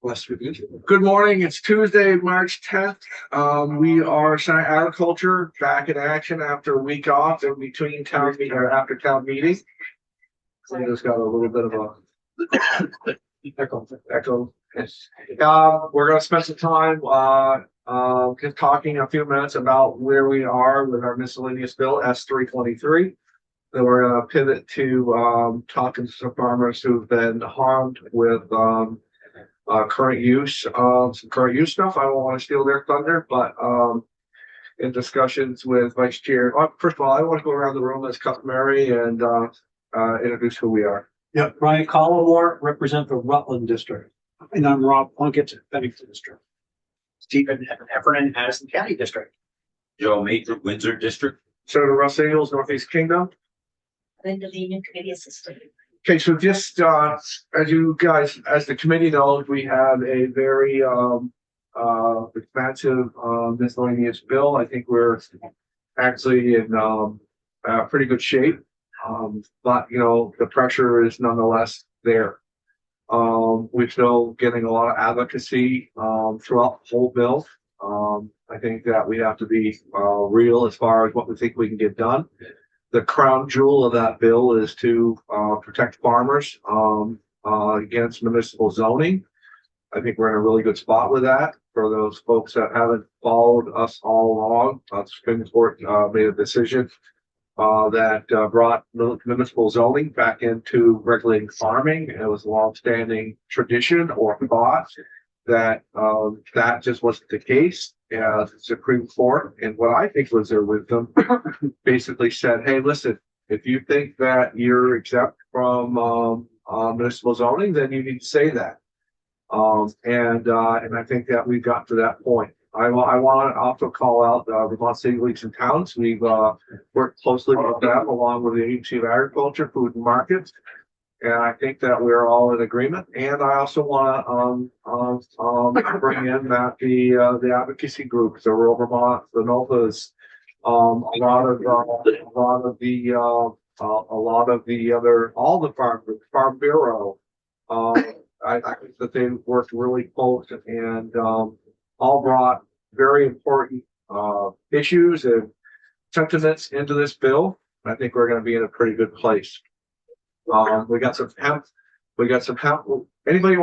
Good morning. It's Tuesday, March 10th. We are Senate Agriculture back in action after a week off in between town meeting or after town meeting. So we just got a little bit of a echo. We're going to spend some time just talking a few minutes about where we are with our miscellaneous bill S323. Then we're going to pivot to talking to some farmers who've been harmed with current use, some current use stuff. I don't want to steal their thunder, but in discussions with Vice Chair, first of all, I want to go around the room as customary and introduce who we are. Yeah, Brian Collmore, represent the Rutland District. And I'm Rob Plunkett, Bennington District. Stephen Heffernan, Addison County District. Joe Major, Windsor District. Senator Russ Ingles, Northeast Kingdom. Linda Lehman, Committee Assistant. Okay, so just as you guys, as the committee knows, we have a very expansive miscellaneous bill. I think we're actually in pretty good shape, but you know the pressure is nonetheless there. We're still getting a lot of advocacy throughout the whole bill. I think that we have to be real as far as what we think we can get done. The crown jewel of that bill is to protect farmers against municipal zoning. I think we're in a really good spot with that. For those folks that haven't followed us all along, the Supreme Court made a decision that brought municipal zoning back into regulating farming. It was a long-standing tradition or thought that that just wasn't the case. The Supreme Court, and what I think was their wisdom, basically said, hey, listen, if you think that you're exempt from municipal zoning, then you need to say that. And I think that we've got to that point. I want to also call out Vermont City Leagues and Towns. We've worked closely with them along with the Agency of Agriculture, Food and Markets. And I think that we're all in agreement. And I also want to bring in that the advocacy groups, the Rural Vermont, the NOVAs, all the farm groups, Farm Bureau. I think that they worked really close and all brought very important issues and sentiments into this bill. I think we're going to be in a pretty good place. We got some hemp. Anybody,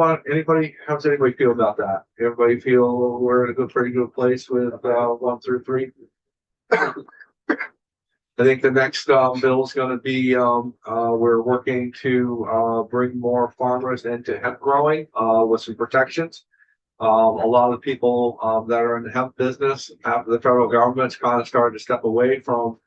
how does anybody feel about that? Everybody feel we're in a pretty good place with 1 through 3? I think the next bill is going to be we're working to bring more farmers into hemp growing with some protections. A lot of people that are in the hemp business after the federal government's kind of started to step away from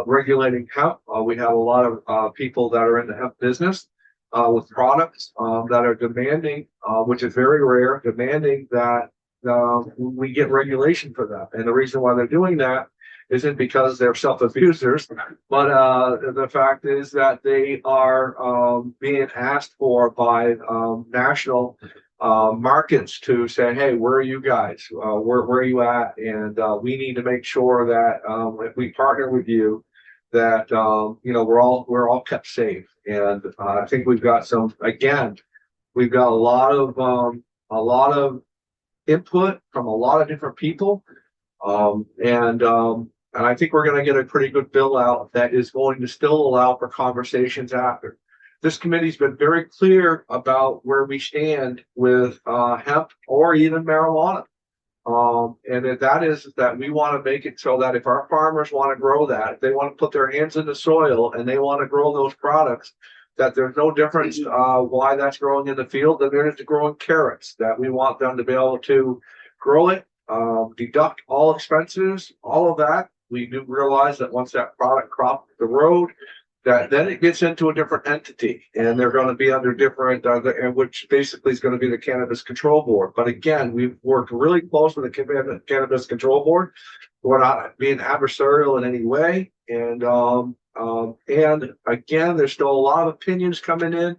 regulating hemp. We have a lot of people that are in the hemp business with products that are demanding, which is very rare, demanding that we get regulation for them. And the reason why they're doing that isn't because they're self-abusers, but the fact is that they are being asked for by national markets to say, hey, where are you guys? Where are you at? And we need to make sure that if we partner with you, that you know we're all kept safe. And I think we've got we've got a lot of input from a lot of different people, and I think we're going to get a pretty good bill out that is going to still allow for conversations after. This committee's been very clear about where we stand with hemp or even marijuana. And that is that we want to make it so that if our farmers want to grow that, if they want to put their hands in the soil and they want to grow those products, that there's no difference why that's growing in the field than there is to growing carrots, that we want them to be able to grow it, deduct all expenses, all of that. We do realize that once that product crops the road, that then it gets into a different entity and they're going to be under different, which basically is going to be the Cannabis Control Board. But again, we've worked really close with the Cannabis Control Board. We're not being adversarial in any way. And again, there's still a lot of opinions coming in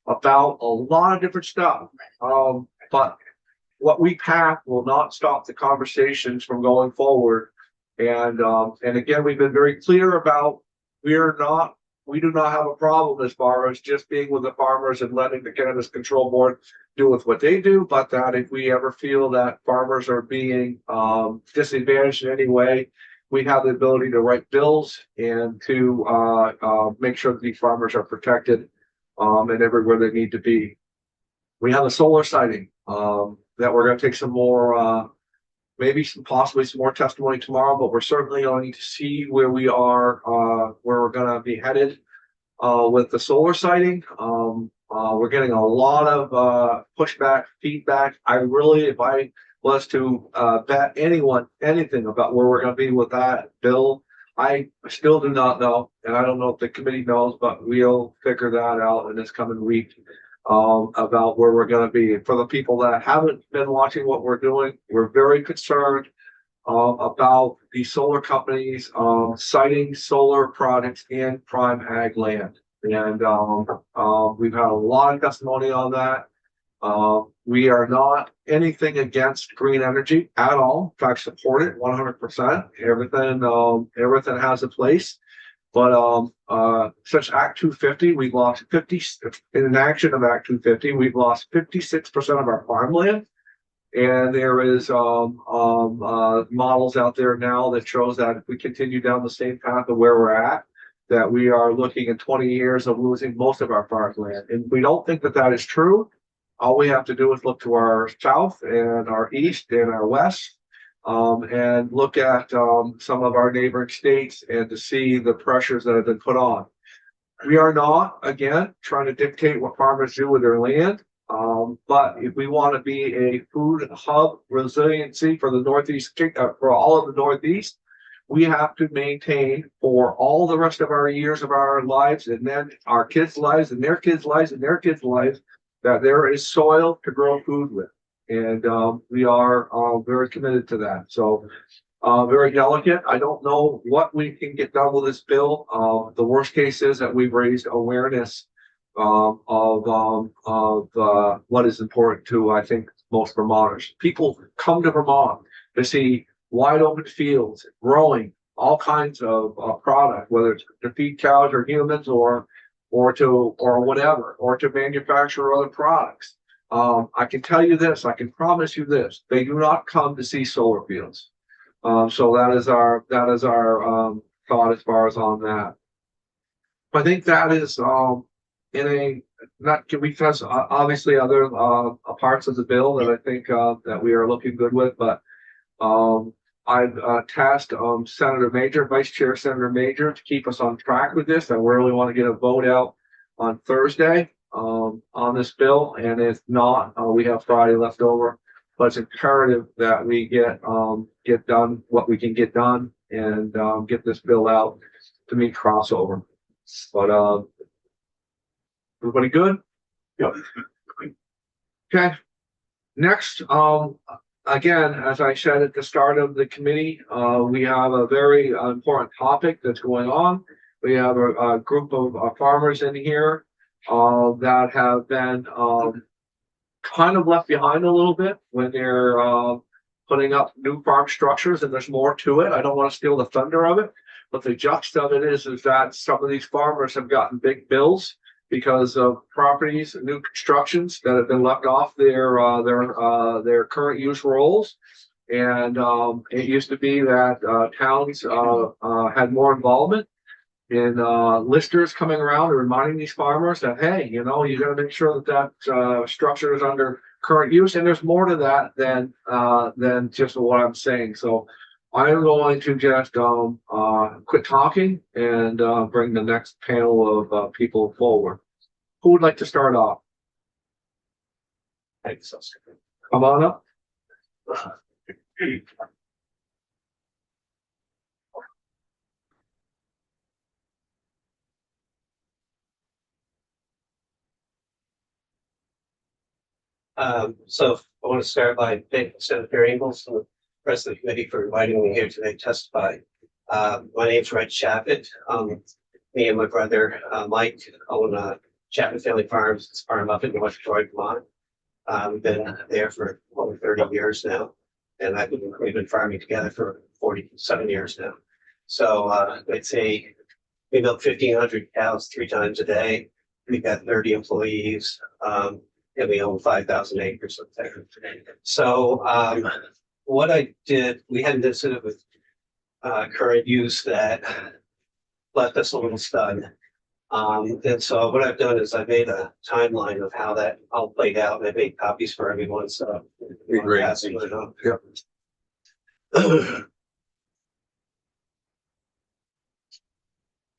about a lot of different stuff. But what we pass will not stop the conversations from going forward. And again, we've been very clear about we're not we do not have a problem as far as just being with the farmers and letting the Cannabis Control Board do with what they do, but that if we ever feel that farmers are being disadvantaged in any way, we have the ability to write bills and to make sure that these farmers are protected and everywhere they need to be. We have a solar sighting that we're going to take some more, maybe possibly some more testimony tomorrow, but we're certainly going to see where we are, where we're going to be headed with the solar sighting. We're getting a lot of pushback, feedback. I really, if I was to bet anything about where we're going to be with that bill, I still do not know, and I don't know if the committee knows, but we'll figure that out in this coming week about where we're going to be. For the people that haven't been watching what we're doing, we're very concerned about the solar companies citing solar products in prime ag land. And we've had a lot of testimony on that. We are not anything against green energy at all. In fact, support it 100%. Everything has a place. But since Act 250, we've lost 50 in enaction of Act 250. We've lost 56% of our farmland, and there is models out there now that shows that if we continue down the same path of where we're at, that we are looking at 20 years of losing most of our farmland. And we don't think that that is true. All we have to do is look to our south and our east and our west. And look at some of our neighboring states and to see the pressures that have been put on. We are not, again, trying to dictate what farmers do with their land, but if we want to be a food hub resiliency for the Northeast, for all of the Northeast, we have to maintain for all the rest of our years of our lives, and then our kids' lives and their kids' lives and their kids' lives, that there is soil to grow food with. And we are very committed to that. So very delicate. I don't know what we can get done with this bill. The worst case is that we've raised awareness of what is important to, I think, most Vermonters. People come to Vermont to see wide open fields, growing all kinds of product, whether it's to feed cows or humans or whatever, or to manufacture other products. I can tell you this, I can promise you this, they do not come to see solar fields. So that is our thought as far as on that. I think that is because obviously other parts of the bill that I think that we are looking good with, but I've tasked Senator Major, Vice Chair Senator Major, to keep us on track with this. I really want to get a vote out on Thursday on this bill, and if not, we have Friday left over. But it's imperative that we get done what we can get done and get this bill out to meet crossover. But everybody good? Yep. Okay. Next, again, as I said at the start of the committee, we have a very important topic that's going on. We have a group of farmers in here that have been kind of left behind a little bit when they're putting up new farm structures, and there's more to it. I don't want to steal the thunder of it, but the gist of it is that some of these farmers have gotten big bills because of properties and new constructions that have been left off their current use rolls. And it used to be that towns had more involvement in listers coming around and reminding these farmers that, hey, you know, you got to make sure that structure is under current use. And there's more to that than just what I'm saying. So I'm going to just quit talking and bring the next panel of people forward. Who would like to start off? Come on up. So I want to start by thanking Senator Ingles and the rest of the committee for inviting me here today to testify. My name's Red Chappitt. Me and my brother Mike own Chappitt Family Farms. It's a farm up in North Detroit, Vermont. We've been there for over 30 years now, and we've been farming together for 47 years now. So it's a We milk 1,500 cows 3 times a day. We've got 30 employees, and we own 5,000 acres of there. So, what I did, we had an incident with, current use that left us a little stunned. And so what I've done is I made a timeline of how that all played out, and I made copies for everyone, so. Great. Pass them on. Yep.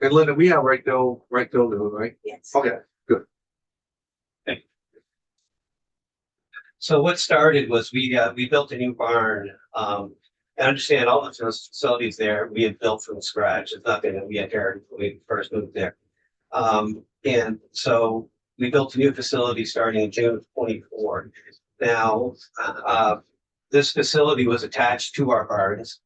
And Linda, we have right though, right? Yes. Okay, good. So what started was we built a new barn. I understand all of those facilities there, we had built from scratch. It's nothing that we inherited when we first moved there. And so we built a new facility starting in June of 24. Now, this facility was attached to our barns.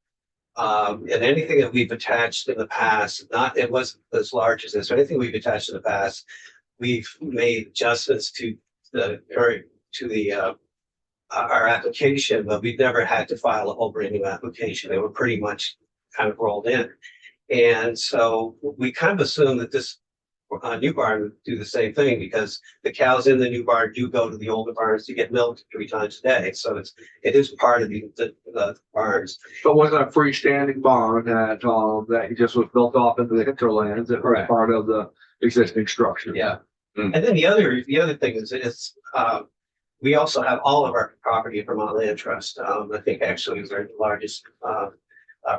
And anything that we've attached in the past, it wasn't as large as this, or anything we've attached in the past, we've made adjustments to our application, but we've never had to file a whole brand new application. They were pretty much kind of rolled in. And so we kind of assumed that this new barn would do the same thing, because the cows in the new barn do go to the older barns to get milked 3 times a day. So it is part of the barns. But wasn't a freestanding barn that just was built off into the hinterlands that was Correct. part of the existing structure? Yeah. Mm. And then the other thing is we also have all of our property at Vermont Land Trust. I think actually we're the largest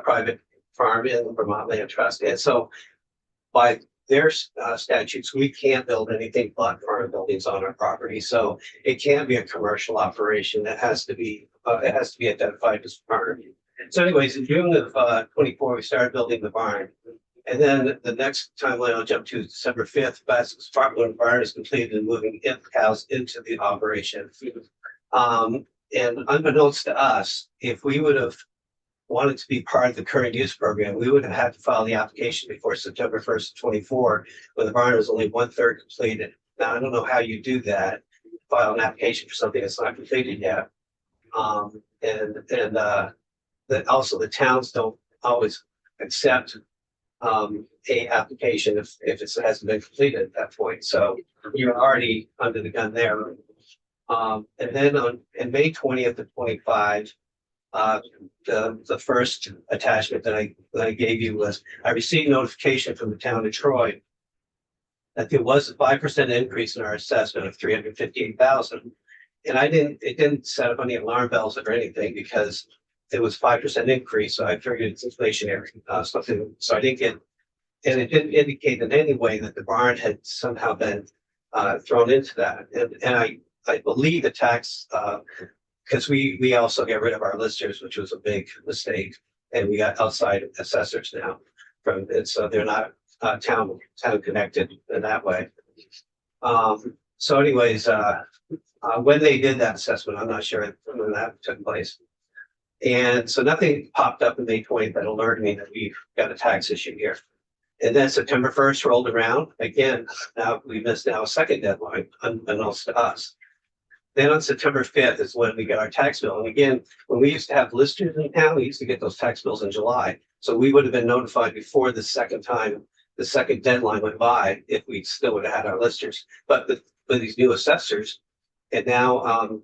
private farm in Vermont Land Trust. And so by their statutes, we can't build anything but farm buildings on our property. So it can't be a commercial operation. It has to be identified as farm. So anyways, in June of 24, we started building the barn. And then the next timeline I'll jump to is December 5th, when the barn is completed and moving cows into the operation. And unbeknownst to us, if we would have wanted to be part of the current use program, we would have had to file the application before September 1st, 24, when the barn was only 1/3 completed. Now, I don't know how you do that, file an application for something that's not completed yet. That also the towns don't always accept a application if it hasn't been completed at that point. So you're already under the gun there. And then in May 20th of 25, the first attachment that I gave you was, I received notification from the town of Troy that there was a 5% increase in our assessment of $358,000. And it didn't set up any alarm bells or anything, because it was 5% increase. So I figured it's inflationary, something. So I didn't get, and it didn't indicate in any way that the barn had somehow been thrown into that. And I believe the tax, because we also get rid of our listers, which was a big mistake, and we got outside assessors now from it, so they're not town connected in that way. So anyways, when they did that assessment, I'm not sure when that took place. And so nothing popped up in May 20th that alerted me that we've got a tax issue here. And then September 1st rolled around again. Now we missed a second deadline, unbeknownst to us. Then on September 5th is when we got our tax bill. And again, when we used to have listers in town, we used to get those tax bills in July. So we would have been notified before the second deadline went by, if we still would have had our listers. But with these new assessors, and now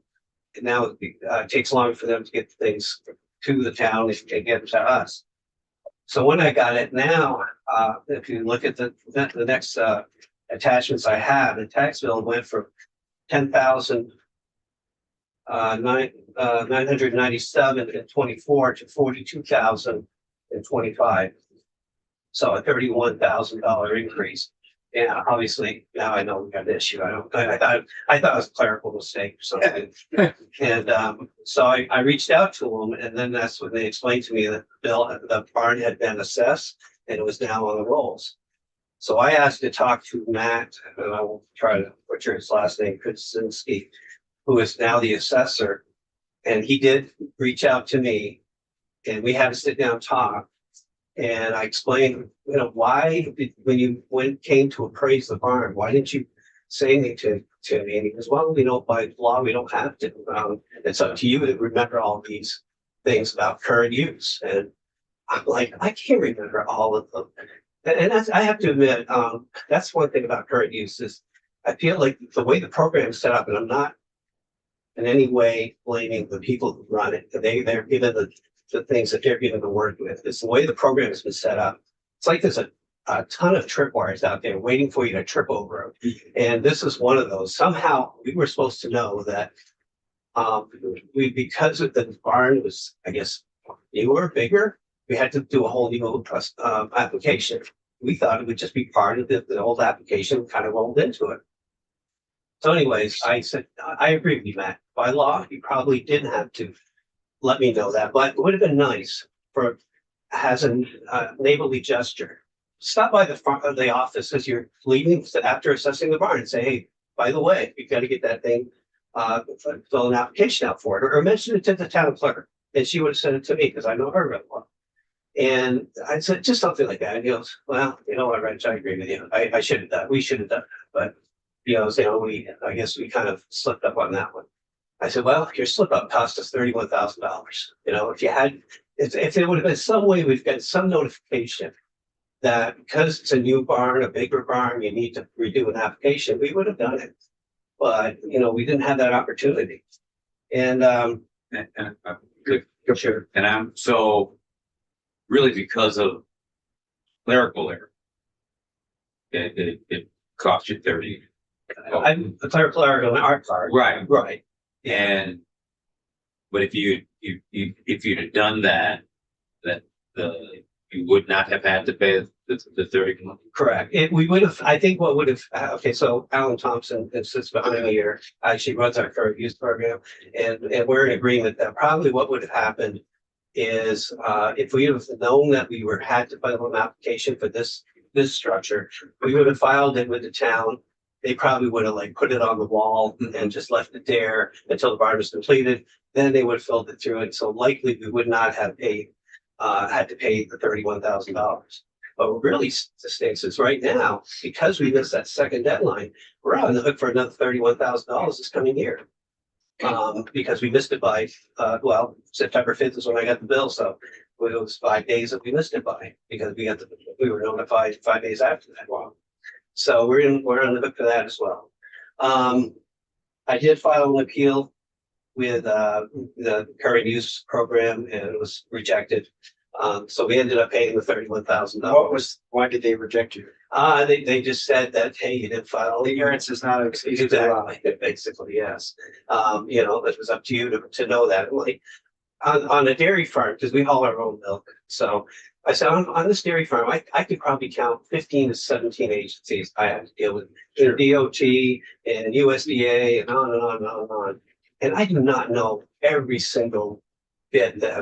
it takes longer for them to get things to the town and get them to us. So when I got it now, if you look at the next attachments I have, the tax bill went from 10,997 in 24 to 42,000 in 25. So a $31,000 increase. And obviously now I know we got an issue. I thought it was a clerical mistake or something. And so I reached out to them, and then that's when they explained to me that the barn had been assessed and it was now on the rolls. So I asked to talk to Matt, and I will try to butcher his last name, Krasinski, who is now the assessor. And he did reach out to me, and we had to sit down and talk. And I explained, why when you came to appraise the barn, why didn't you say anything to me? And he goes, well, by law, we don't have to. It's up to you to remember all these things about current use. And I'm like, I can't remember all of them. And that's, I have to admit, that's one thing about current use is I feel like the way the program is set up, and I'm not in any way blaming the people who run it. They're given the things that they're given to work with. It's the way the program has been set up. It's like there's a ton of tripwires out there waiting for you to trip over them. And this is one of those. Somehow we were supposed to know that because of the barn was, I guess, newer, bigger, we had to do a whole new application. We thought it would just be part of the old application, kind of rolled into it. So anyways, I said, I agree with you, Matt. By law, you probably didn't have to let me know that, but it would have been nice for, as a neighborly gesture, stop by the front of the office as you're leaving after assessing the barn and say, hey, by the way, you've got to get that thing, fill an application out for it, or mention it to the town clerk. And she would have sent it to me because I know her real well. And I said, just something like that. And he goes, well, you know what, Rich, I agree with you. I should have done, we should have done that. But, I guess we kind of slipped up on that one. I said, well, your slip up cost us $31,000. If there would have been some way we've got some notification that because it's a new barn, a bigger barn, you need to redo an application, we would have done it. But, we didn't have that opportunity. And, Sure. And I'm so really because of clerical error. It cost you 30. I'm a clerical on our part. Right. Right. But if you'd have done that you would not have had to pay the 30. Correct. We would have, I think what would have, okay, so Alan Thompson sits behind me here, actually runs our current use program. And we're in agreement that probably what would have happened is if we have known that we had to file an application for this structure, we would have filed it with the town. They probably would have put it on the wall and just left it there until the barn was completed. Then they would have filled it through. And so likely we would not have had to pay the $31,000. But what really stinks is right now, because we missed that second deadline, we're on the hook for another $31,000 this coming year. Because we missed it by, September 5th is when I got the bill. So it was 5 days that we missed it by because we were notified 5 days after that. Wow. So we're on the hook for that as well. I did file an appeal with the current use program and it was rejected. So we ended up paying the $31,000. Why did they reject you? They just said that, hey, you didn't file. Ignorance is not an excuse. Exactly. Basically, yes. It was up to you to know that. Like on a dairy farm, because we haul our own milk. So I said on this dairy farm, I could probably count 15 to 17 agencies I have to deal with, DOT and USDA and on and on and on and on. And I do not know every single bit that,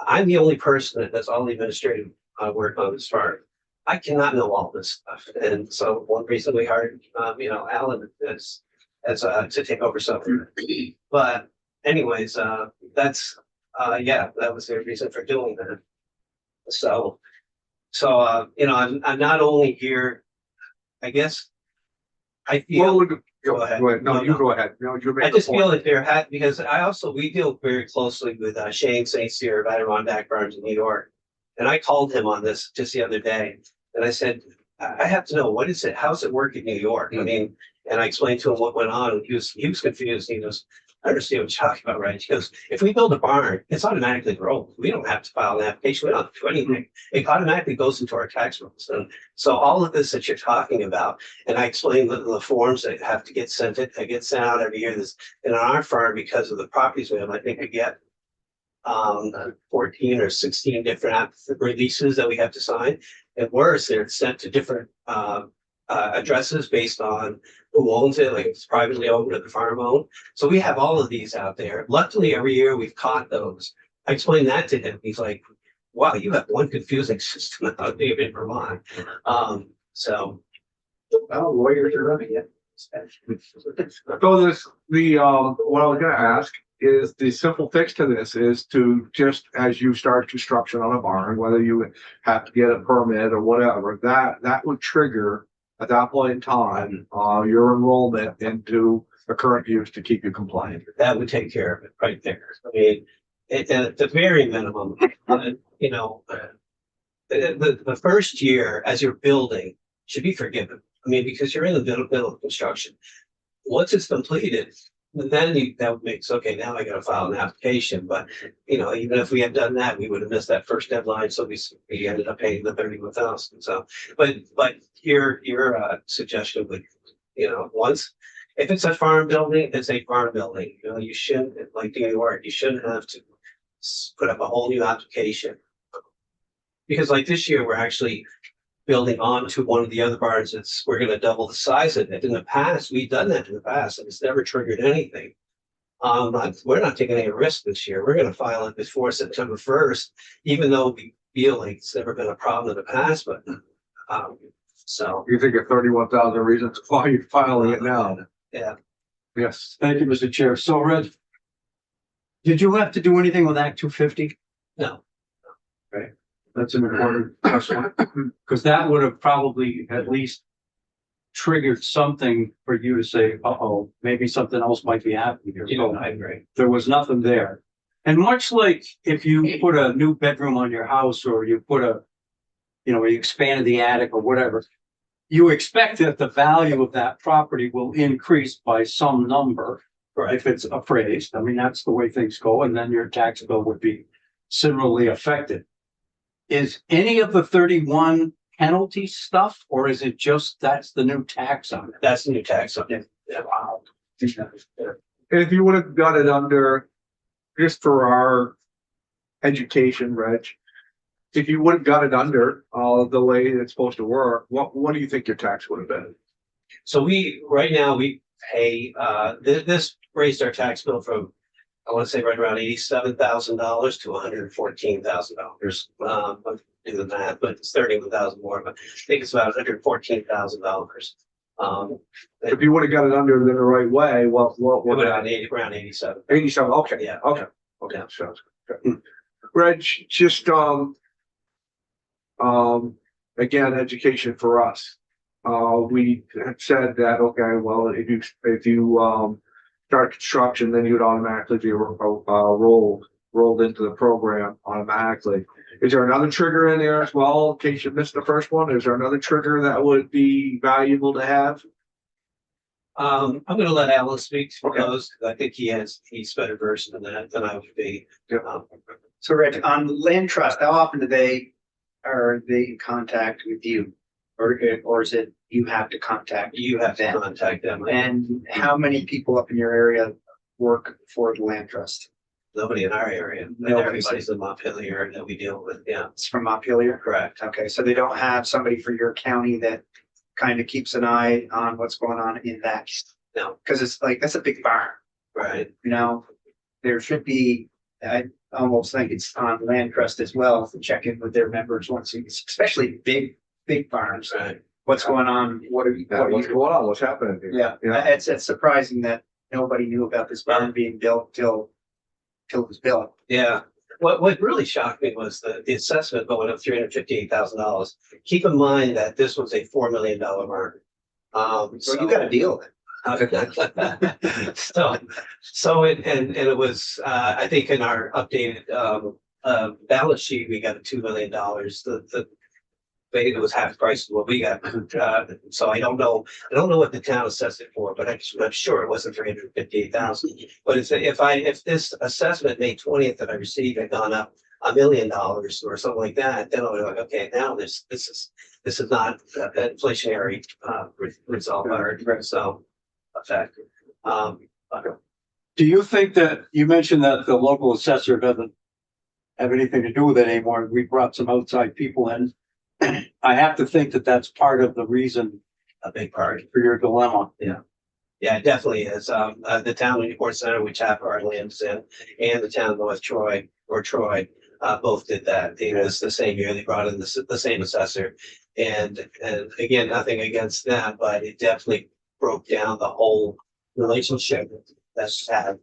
I'm the only person that does all the administrative work on this farm. I cannot know all this stuff. And so one reason we hired, Alan as to take over something. But anyways, that was the reason for doing that. So I'm not only here, I guess I feel. Well, go ahead. No, you go ahead. No, you I just feel that because we deal very closely with Shane St. Cyr of Adirondack Farms in New York. And I called him on this just the other day. And I said, I have to know, what is it? How's it work in New York? I mean, and I explained to him what went on. And he was confused. He goes, I understand what you're talking about, right? He goes, if we build a barn, it's automatically enrolled. We don't have to file an application. We don't have to do anything. It automatically goes into our tax rolls. And so all of this that you're talking about, and I explained the forms that have to get sent out every year. And on our farm, because of the properties we have, I think we get 14 or 16 different releases that we have to sign. And worse, they're sent to different addresses based on who owns it, like it's privately owned or the farm owned. So we have all of these out there. Luckily, every year we've caught those. I explained that to him. He's like, wow, you have one confusing system out there in Vermont. Well, lawyers are running it. So what I was gonna ask is the simple fix to this is to just, as you start construction on a barn, whether you have to get a permit or whatever, that would trigger at that point in time, your enrollment into the current use to keep you compliant. That would take care of it right there. I mean, at the very minimum, the first year as you're building should be forgiven. I mean, because you're in the middle of construction. Once it's completed, then that makes, okay, now I gotta file an application, but, you know, even if we had done that, we would have missed that first deadline, so we ended up paying the 31,000, so. But your suggestion would, you know, if it's a farm building, it's a farm building, you know, you shouldn't, like New York, you shouldn't have to put up a whole new application. Because like this year, we're actually building onto one of the other barns, we're gonna double the size of it. In the past, we've done that in the past, and it's never triggered anything. We're not taking any risk this year. We're gonna file it before September 1st, even though we feel like it's never been a problem in the past, but, so, You think of 31,000 reasons why you're filing it now? yeah. Yes. Thank you, Mr. Chair. So, Reg, did you have to do anything with Act 250? No, That's an important question, because that would have probably at least triggered something for you to say, uh-oh, maybe something else might be happening here. you know, I agree. There was nothing there. And much like if you put a new bedroom on your house, or you put you expanded the attic or whatever, you expect that the value of that property will increase by some number. Right. If it's appraised. I mean, that's the way things go, and then your tax bill would be similarly affected. Is any of the 31 penalty stuff, or is it just that's the new tax on it? That's the new tax on it. Yeah. Wow. And if you would have got it under, just for our education, Reg, if you would have got it under the way it's supposed to work, what do you think your tax would have been? So right now, we pay, this raised our tax bill from, I want to say right around $87,000 to $114,000. Do the math, but it's 31,000 more, but I think it's about $114,000. If you would have got it under in the right way, what It would would have that? been around 87. 87, okay, Yeah. okay, Yeah. sounds good. Reg, just, again, education for us. We had said that, okay, well, if you start construction, then you'd automatically be rolled into the program automatically. Is there another trigger in there as well, in case you missed the first one? Is there another trigger that would be valuable to have? I'm gonna let Alan speak to Okay. those, because I think he's better versed in that than I would be. Yeah. So Reg, on land trust, how often are they in contact with you? Or is it you have to contact? You have to contact them. And how many people up in your area work for the land trust? Nobody in our area. Nobody. Everybody's in Montpelier that we deal with, yeah, It's from Montpelier? correct. Okay, so they don't have somebody for your county that kind of keeps an eye on what's going on in that? No. Because it's like, that's a big barn, Right, you know? There should be, I almost think it's on land trust as well, to check in with their members once, especially big farms. right. What's going on? What are you? Yeah, what's going on? What's happening here? Yeah, it's surprising that nobody knew about this barn being built till it was built. Yeah, what really shocked me was the assessment going up $358,000. Keep in mind that this was a $4 million barn. So you got to deal with it. It was, I think in our updated, balance sheet, we got $2 million. It was half the price of what we got. So I don't know what the town assessed it for, but I'm sure it wasn't 358,000. But if this assessment May 20th that I received had gone up $1 million or something like that, then I would be like, okay, now this is not an inflationary result or so effect. Do you think that, you mentioned that the local assessor doesn't have anything to do with it anymore? We brought some outside people in. I have to think that that's part of the reason A big part. for your dilemma. Yeah, it definitely is. The town of Newport Center, which half our land is in, and the town of North Troy, both did that. This the same year, they brought in the same assessor. And again, nothing against them, but it definitely broke down the whole relationship that's had,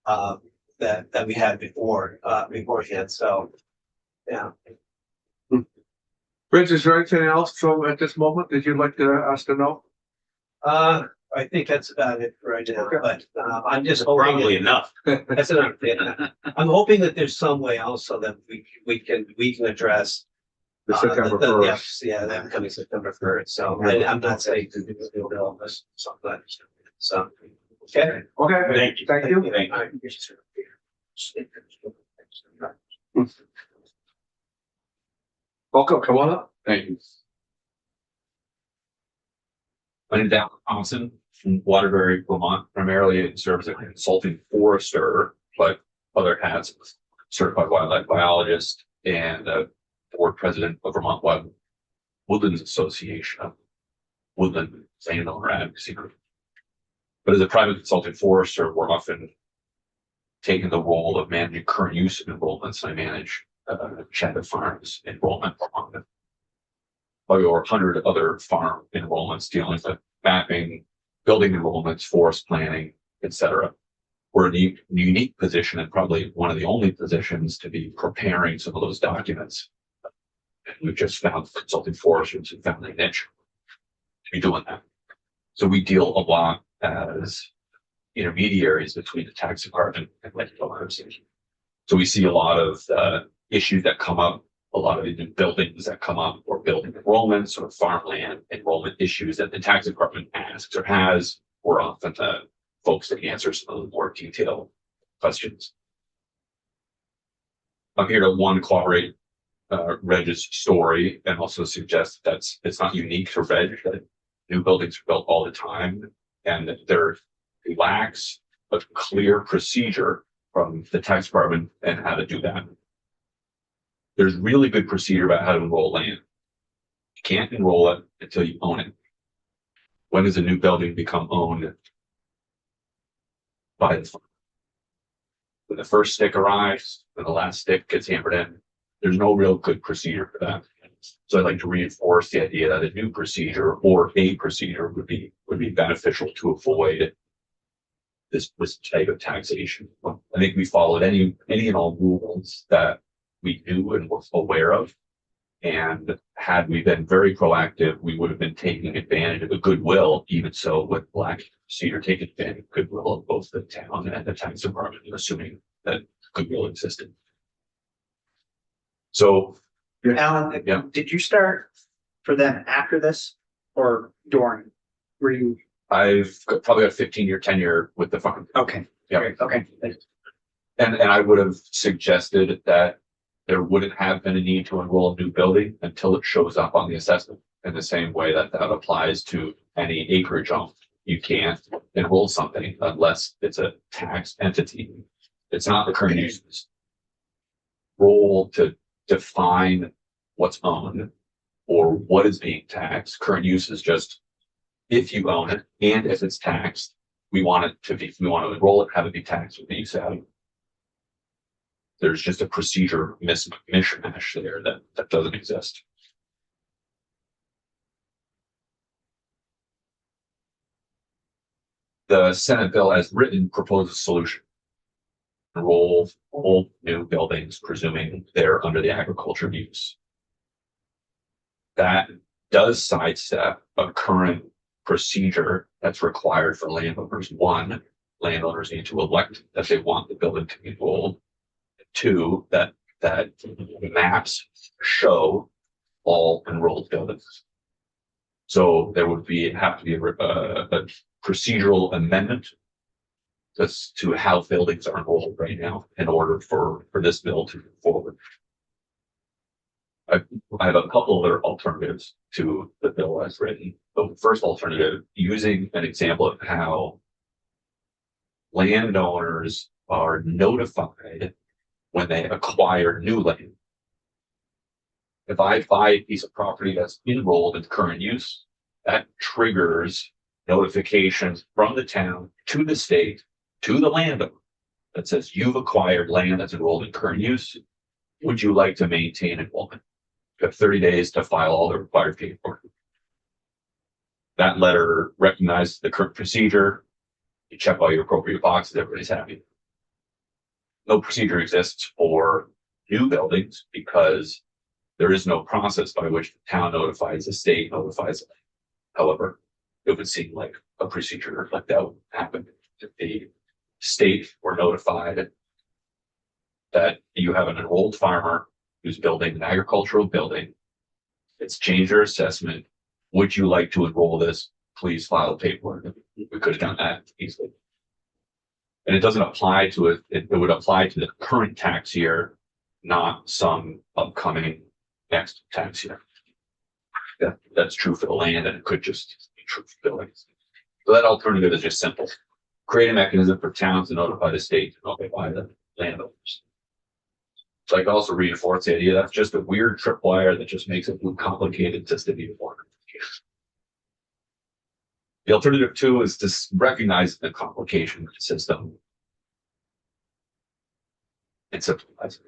that we had beforehand. So, yeah. Rich, is there anything else from at this moment that you'd like us to know? I think that's about it right now, Okay. but I'm just hoping. Probably enough. That's enough. Yeah. I'm hoping that there's some way also that we can address The September Yes, yeah, that coming September first, so I'm not saying to do the bill, this, something, so. Okay. Okay, Thank you. thank you. Thank you. Welcome, come on up. Thank you. My name is Alan Thompson from Waterbury, Vermont, primarily serves as a consulting forester, but other hats, certified wildlife biologist and board president of Vermont Woodlands Association of Woodland Landowner Advocacy Group. But as a private consulting forester, we're often taking the role of managing current use enrollments. I manage Chabot Farms enrollment along probably over 100 other farm enrollments dealing with mapping, building enrollments, forest planning, etc. We're in a unique position and probably one of the only positions to be preparing some of those documents. And we've just found consulting foresters and found a niche to be doing that. So we deal a lot as intermediaries between the tax department and landowners. So we see a lot of issues that come up, a lot of the buildings that come up, or building enrollments or farmland enrollment issues that the tax department asks or has. We're often the folks that answer some of the more detailed questions. I'm here to corroborate Reg's story and also suggest that it's not unique to Reg, that new buildings are built all the time and that there lacks a clear procedure from the tax department and how to do that. There's really good procedure about how to enroll land. You can't enroll it until you own it. When does a new building become owned by the farm? When the first stick arrives, when the last stick gets hammered in, there's no real good procedure for that. So I'd like to reinforce the idea that a new procedure or a procedure would be beneficial to avoid this type of taxation. I think we followed any and all rules that we knew and were aware of. And had we been very proactive, we would have been taking advantage of the goodwill, even so with lack of procedure, taking advantage of goodwill of both the town and the tax department, assuming that goodwill existed. So, Alan, Yeah. did you start for them after this or during? Were you, I've probably got a 15-year tenure with the farm. okay, Yeah. okay. And I would have suggested that there wouldn't have been a need to enroll a new building until it shows up on the assessment. In the same way that applies to any acreage owned. You can't enroll something unless it's a tax entity. It's not the current user's role to define what's owned or what is being taxed. Current use is just if you own it and if it's taxed, we want to enroll it, have it be taxed with the use value. There's just a procedure mishmash there that doesn't exist. The Senate bill as written proposes a solution. Enroll all new buildings, presuming they're under the agriculture use. That does sidestep a current procedure that's required for landowners. One, landowners need to elect that they want the building to be enrolled. Two, that maps show all enrolled buildings. So there would have to be a procedural amendment to how buildings are enrolled right now in order for this bill to move forward. I have a couple other alternatives to the bill as written. The first alternative, using an example of how landowners are notified when they acquire new land. If I buy a piece of property that's enrolled in current use, that triggers notifications from the town to the state, to the landowner that says you've acquired land that's enrolled in current use. Would you like to maintain enrollment? You have 30 days to file all the required paperwork. That letter recognizes the current procedure. You check all your appropriate boxes, everybody's happy. No procedure exists for new buildings because there is no process by which the town notifies the state, notifies. However, it would seem like a procedure like that would happen if the state were notified that you have an enrolled farmer who's building an agricultural building It's changed your assessment. Would you like to enroll this? Please file paperwork. We could have done that easily. And it doesn't apply to it. It would apply to the current tax year, not some upcoming next tax year. That's true for the land, and it could just be true for buildings. So that alternative is just simple. Create a mechanism for towns to notify the state to notify the landowners. So I can also reinforce the idea that's just a weird tripwire that just makes it too complicated just to be more. The alternative two is to recognize the complication of the system and simplify it.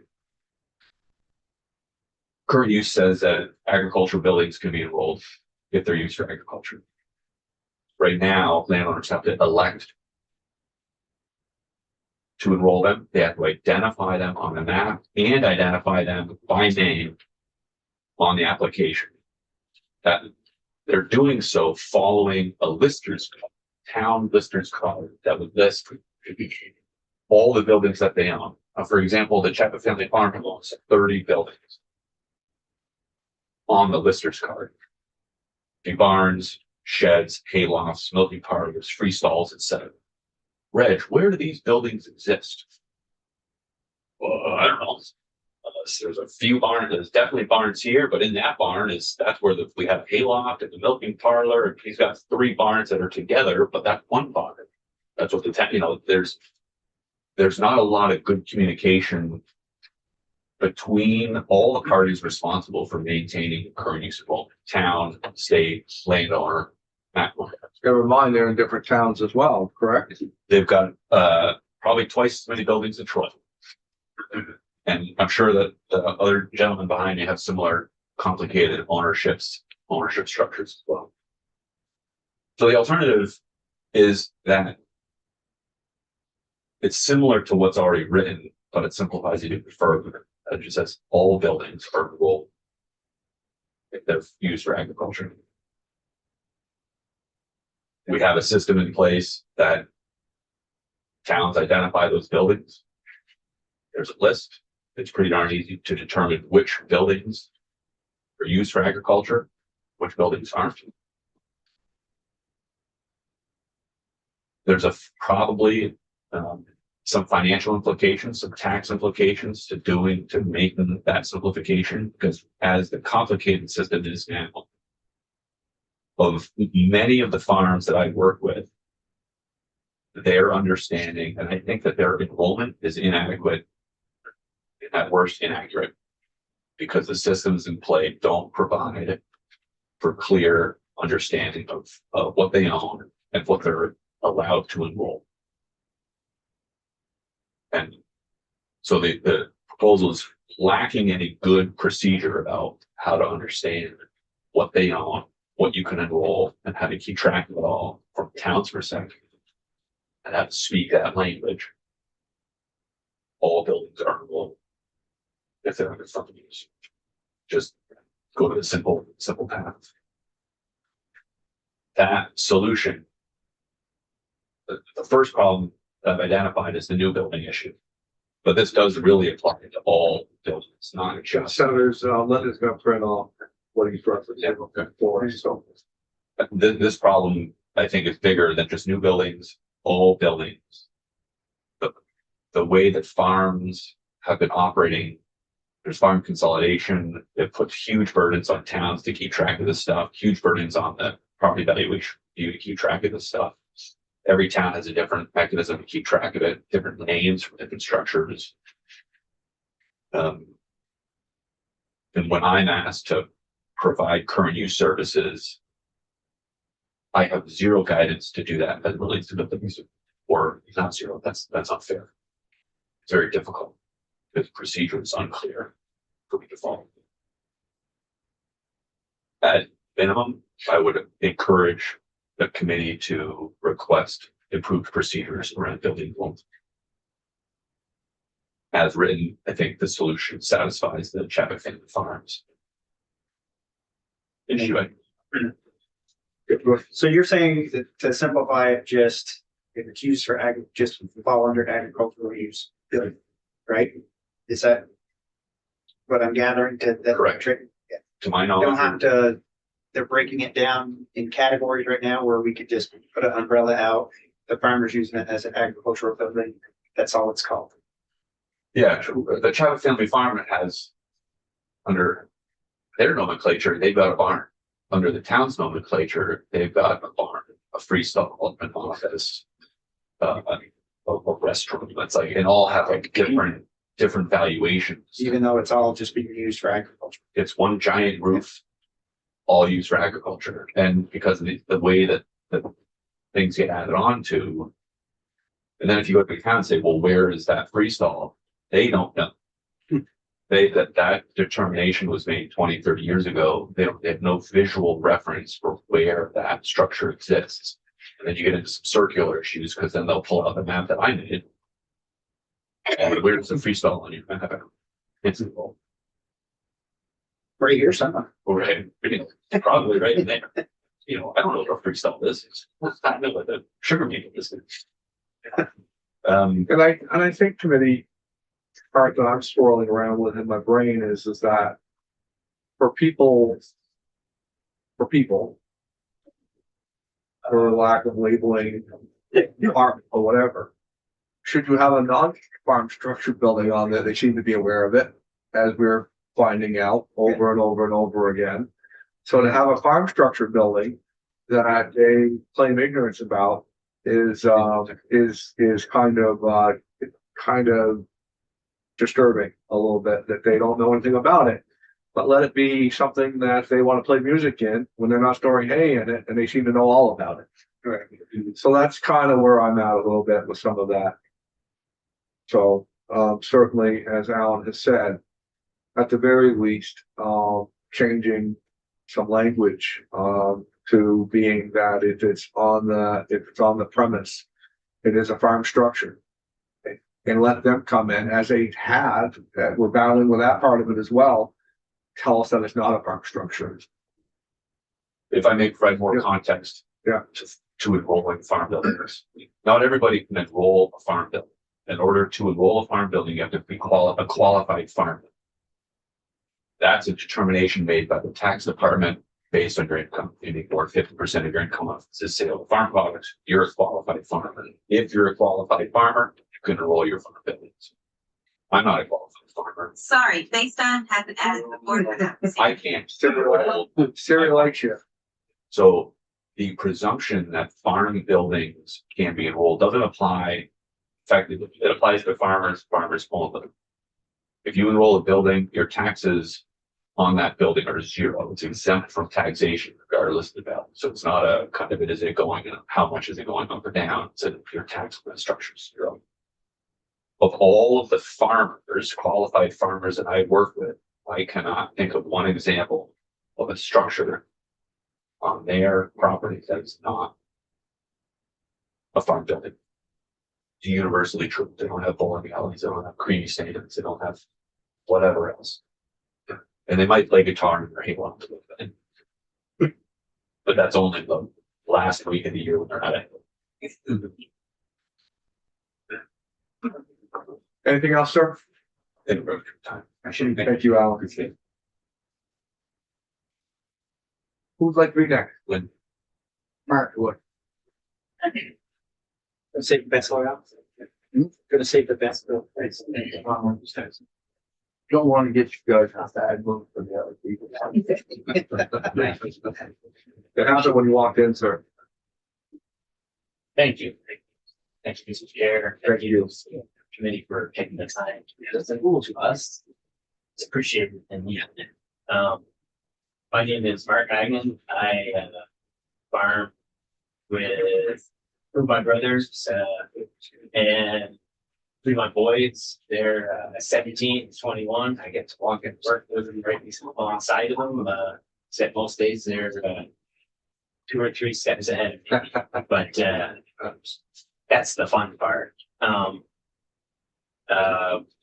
Current use says that agricultural buildings can be enrolled if they're used for agriculture. Right now, landowners have to elect to enroll them. They have to identify them on the map and identify them by name on the application. That they're doing so following a lister's card, town lister's card that would list all the buildings that they own. For example, the Chapman Family Farm owns 30 buildings on the lister's card. Barns, sheds, haylofts, milking parlors, free stalls, etc. Reg, where do these buildings exist? Well, I don't know. There's a few barns. There's definitely barns here, but in that barn that's where we have hayloft and the milking parlor. And he's got 3 barns that are together, but that's one barn. That's what there's not a lot of good communication between all the parties responsible for maintaining current use of all town, state, landowner. Never mind, they're in different towns as well, correct? They've got probably twice as many buildings in Troy. And I'm sure that the other gentlemen behind you have similar complicated ownership structures as well. So the alternative is that it's similar to what's already written, but it simplifies it even further. It just says all buildings are enrolled if they're used for agriculture. We have a system in place that towns identify those buildings. There's a list. It's pretty darn easy to determine which buildings are used for agriculture, which buildings aren't. There's probably some financial implications, some tax implications to making that simplification, because as the complicated system is now, of many of the farms that I work with, their understanding, and I think that their enrollment is inadequate, at worst inaccurate, because the systems in play don't provide for clear understanding of what they own and what they're allowed to enroll. And so the proposal is lacking any good procedure about how to understand what they own, what you can enroll, and how to keep track of it all from a town's perspective, and how to speak that language. All buildings are enrolled if they're under funding use. Just go to the simple path. That solution, the first problem that I've identified is the new building issue. But this does really apply to all buildings, not just. Senator's Linda's gonna print off what he's representing for, so. This problem, I think, is bigger than just new buildings, all buildings. The way that farms have been operating, there's farm consolidation. It puts huge burdens on towns to keep track of this stuff, huge burdens on the property valuation to keep track of this stuff. Every town has a different mechanism to keep track of it, different names for different structures. And when I'm asked to provide current use services, I have zero guidance to do that as it relates to buildings, or not zero. That's unfair. It's very difficult because the procedure is unclear for me to follow. At minimum, I would encourage the committee to request improved procedures around building loans. As written, I think the solution satisfies the Chapman Family Farms issue. So you're saying that to simplify it, just if it's used for just fall under agricultural use, right? Is that what I'm gathering to that? Correct. Trick? Yeah. to my They don't have knowledge, to, they're breaking it down in categories right now where we could just put an umbrella out. The farmer's using it as an agricultural building. That's all it's called. yeah, the Chavez Family Farm has under their nomenclature, they've got a barn. Under the town's nomenclature, they've got a barn, a freestyle, an office, a restaurant. That's like, and all have like different valuations. Even though it's all just being used for agriculture. It's one giant roof, all used for agriculture. And because of the way that the things get added on to, and then if you go to the town and say, well, where is that freestall? They don't know. That determination was made 20, 30 years ago. They have no visual reference for where that structure exists. And then you get into some circular issues because then they'll pull out the map that I made. And where's the freestyle on your map? It's involved. Right here somewhere. Right, probably right in there. You know, I don't know what a freestyle is. I know what the sugar beet is. And I think committee part that I'm swirling around with in my brain is that for people, for lack of labeling, farm or whatever, should you have a non-farm structure building on there, they seem to be aware of it, as we're finding out over and over and over again. So to have a farm structure building that they claim ignorance about is kind of disturbing a little bit, that they don't know anything about it. But let it be something that they want to play music in when they're not storing hay in it, and they seem to know all about it. Right. So that's kind of where I'm at a little bit with some of that. So certainly, as Alan has said, at the very least, changing some language to being that if it's on the premise, it is a farm structure. And let them come in as they have, that we're battling with that part of it as well. Tell us that it's not a farm structure. If I may provide more Yeah. context. Yeah. To enrolling farm buildings. Not everybody can enroll a farm building. In order to enroll a farm building, you have to be a qualified farm. That's a determination made by the tax department based on your income. You need more than 50% of your income off the sale of farm products. You're a qualified farmer. If you're a qualified farmer, you can enroll your farm buildings. I'm not a qualified farmer. Sorry, FaceTime hasn't added support for that. I can't. Serial like shift. So the presumption that farm buildings can be enrolled doesn't apply. In fact, it applies to farmers only. If you enroll a building, your taxes on that building are zero. It's exempt from taxation regardless of the value. So it's not a kind of, is it going, how much is it going up or down? It's your tax structure is zero. Of all of the farmers, qualified farmers that I work with, I cannot think of one example of a structure on their property that is not a farm building. It's universally true. They don't have bowling alleys, they don't have creamy standards, they don't have whatever else. And they might play guitar in their hayloft a little bit. But that's only the last week of the year when they're at it. Anything else, sir? In road trip time. Thank you, Alan. Who'd like to be next? When Mark, what? Gonna save the best for out. Gonna save the best for. Don't want to get you guys off the ad move for the other people. It happened when you walked in, sir. Thank you. Thank you, Mr. Chair. Thank you, committee, for taking the time to listen to us. It's appreciated and needed. My name is Mark Agnew. I farm with two of my brothers and three of my boys. They're 17 and 21. I get to walk and work with them right alongside of them. Except most days they're 2 or 3 steps ahead of me. But that's the fun part.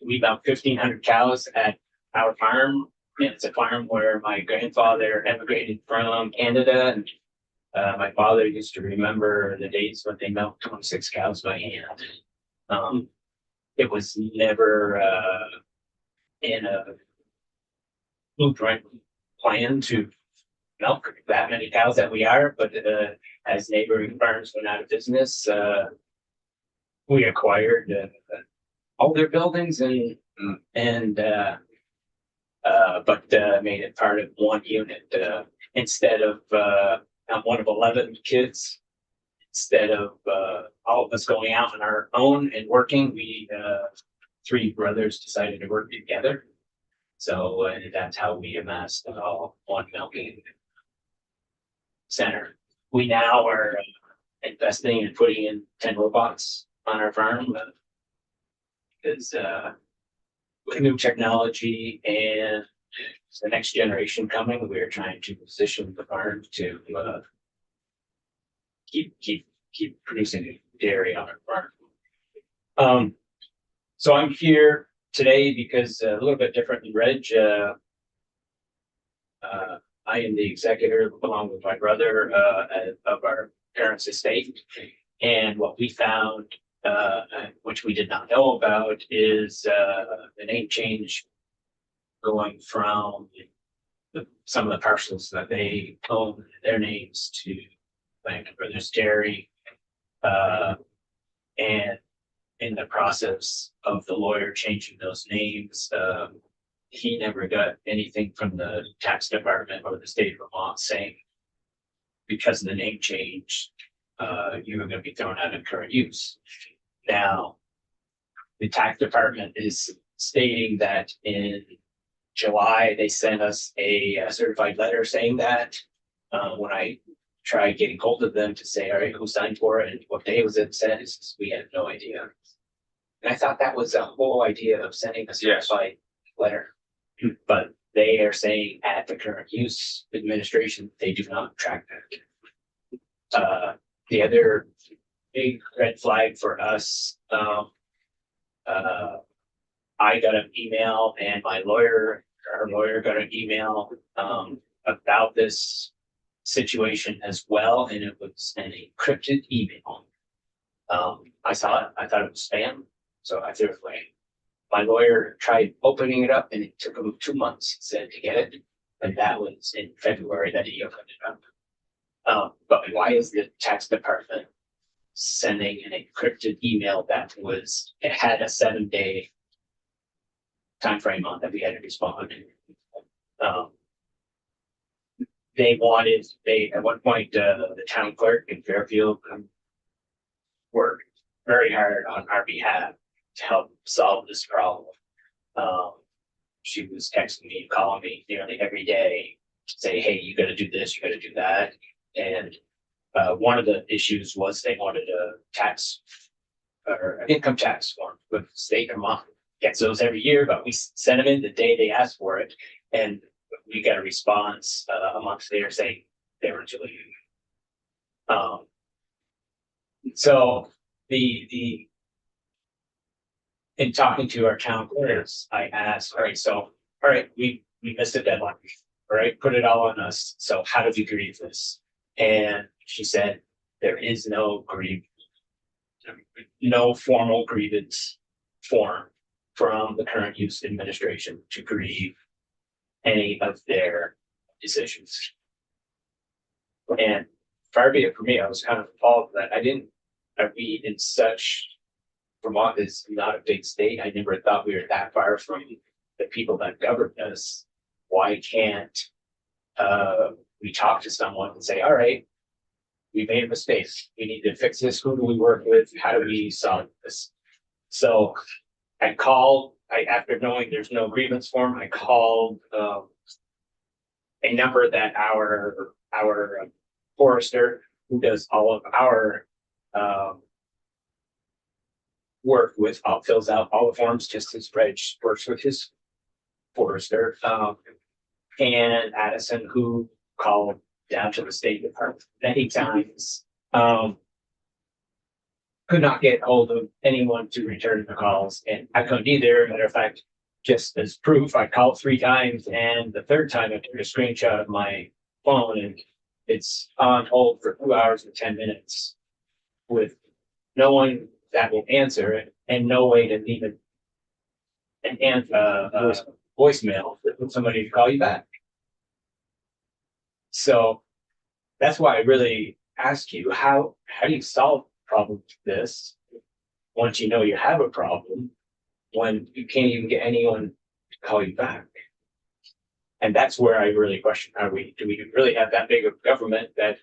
We about 1,500 cows at our farm. It's a farm where my grandfather emigrated from Canada, and my father used to remember the days when they milked 26 cows by hand. It was never in a blueprint plan to milk that many cows that we are, but as neighboring farms went out of business, we acquired all their buildings and made it part of one unit instead of I'm one of 11 kids. Instead of all of us going out on our own and working, we three brothers decided to work together. So that's how we amassed all one milking center. We now are investing and putting in 10 robots on our farm because with new technology and the next generation coming, we're trying to position the farm to keep producing dairy on our farm. So I'm here today because a little bit different than Reg. I am the executor along with my brother of our parents' estate. And what we found, which we did not know about, is the name change going from some of the parcels that they own their names to Langdon Brothers Dairy. And in the process of the lawyer changing those names, he never got anything from the tax department or the state of Vermont saying, because of the name change, you were going to be thrown out of current use. Now, the tax department is stating that in July, they sent us a certified letter saying that. When I tried getting hold of them to say, all right, who signed for it and what day was it sent, we had no idea. And I thought that was the whole idea of sending a certified letter. But they are saying at the current use administration, they do not track that. The other big red flag for us, I got an email and our lawyer got an email about this situation as well, and it was an encrypted email. I saw it, I thought it was spam, so I threw it away. My lawyer tried opening it up and it took him 2 months, he said, to get it. And that was in February that he opened it up. But why is the tax department sending an encrypted email that it had a 7-day time frame on that we had to respond? At one point, the town clerk in Fairfield worked very hard on our behalf to help solve this problem. She was texting me, calling me nearly every day, say, hey, you gotta do this, you gotta do that. And one of the issues was they wanted a tax or an income tax form with the state of Vermont. Gets those every year, but we sent them in the day they asked for it. And we got a response amongst there saying they were too late. So in talking to our town clerks, I asked, all right, we missed a deadline, all right, put it all on us. So how do we grieve this? And she said, there is no formal grievance form from the current use administration to grieve any of their decisions. And far be it for me, I was kind of appalled that Vermont is not a big state. I never thought we were that far from the people that govern us. Why can't we talk to someone and say, all right, we made a mistake. We need to fix this. Who do we work with? How do we solve this? So I called, after knowing there's no grievance form, I called a number that our forester, who does all of our work with, fills out all the forms, just as Reg works with his forester, and Addison, who called down to the State Department many times. Could not get hold of anyone to return the calls, and I couldn't either. Matter of fact, just as proof, I called 3 times, and the third time I took a screenshot of my phone, and it's on hold for 2 hours and 10 minutes with no one that will answer it, and no way to leave an voicemail for somebody to call you back. So that's why I really ask you, how do you solve problems like this once you know you have a problem, when you can't even get anyone to call you back? And that's where I really question, do we really have that big of government that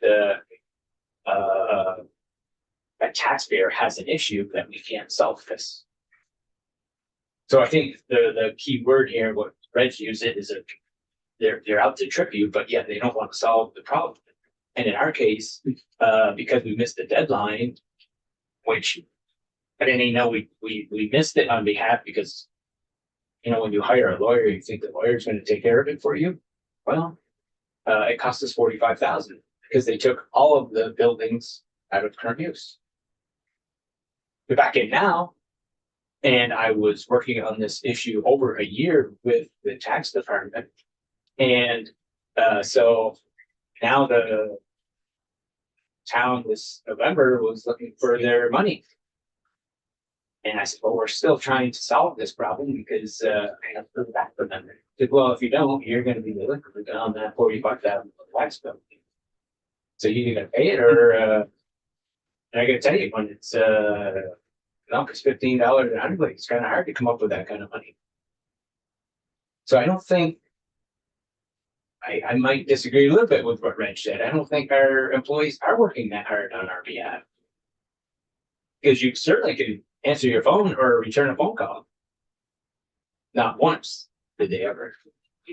that taxpayer has an issue that we can't solve this? So I think the key word here, what Reg used it, is they're out to trip you, but yet they don't want to solve the problem. And in our case, because we missed the deadline, which I didn't even know we missed it on behalf, because, you know, when you hire a lawyer, you think the lawyer's going to take care of it for you. Well, it cost us $45,000 because they took all of the buildings out of current use. We're back in now, and I was working on this issue over a year with the tax department, and so now the town this November was looking for their money. And I said, well, we're still trying to solve this problem because I have to go back from them. They said, well, if you don't, you're going to be delinquent on that $45,000 tax bill. So you either pay it, or and I got to tell you, when it's it's $15 an hour, it's kind of hard to come up with that kind of money. So I don't think, I might disagree a little bit with what Reg said. I don't think our employees are working that hard on our behalf, because you certainly can answer your phone or return a phone call. Not once did they ever.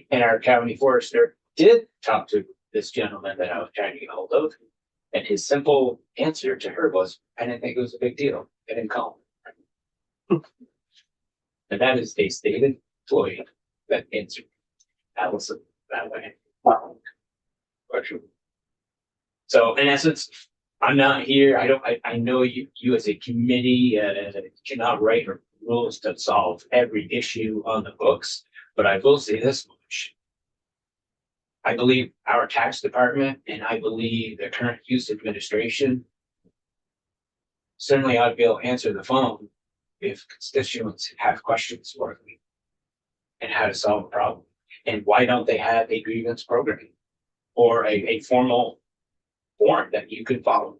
And our county forester did talk to this gentleman that I was trying to get hold of, and his simple answer to her was, I didn't think it was a big deal. I didn't call. And that is a stated employee that answered Allison that way. So in essence, I'm not here. I know you as a committee cannot write rules to solve every issue on the books, but I will say this much. I believe our tax department, and I believe the current use administration certainly ought to be able to answer the phone if constituents have questions for me and how to solve a problem. And why don't they have a grievance program or a formal form that you could follow?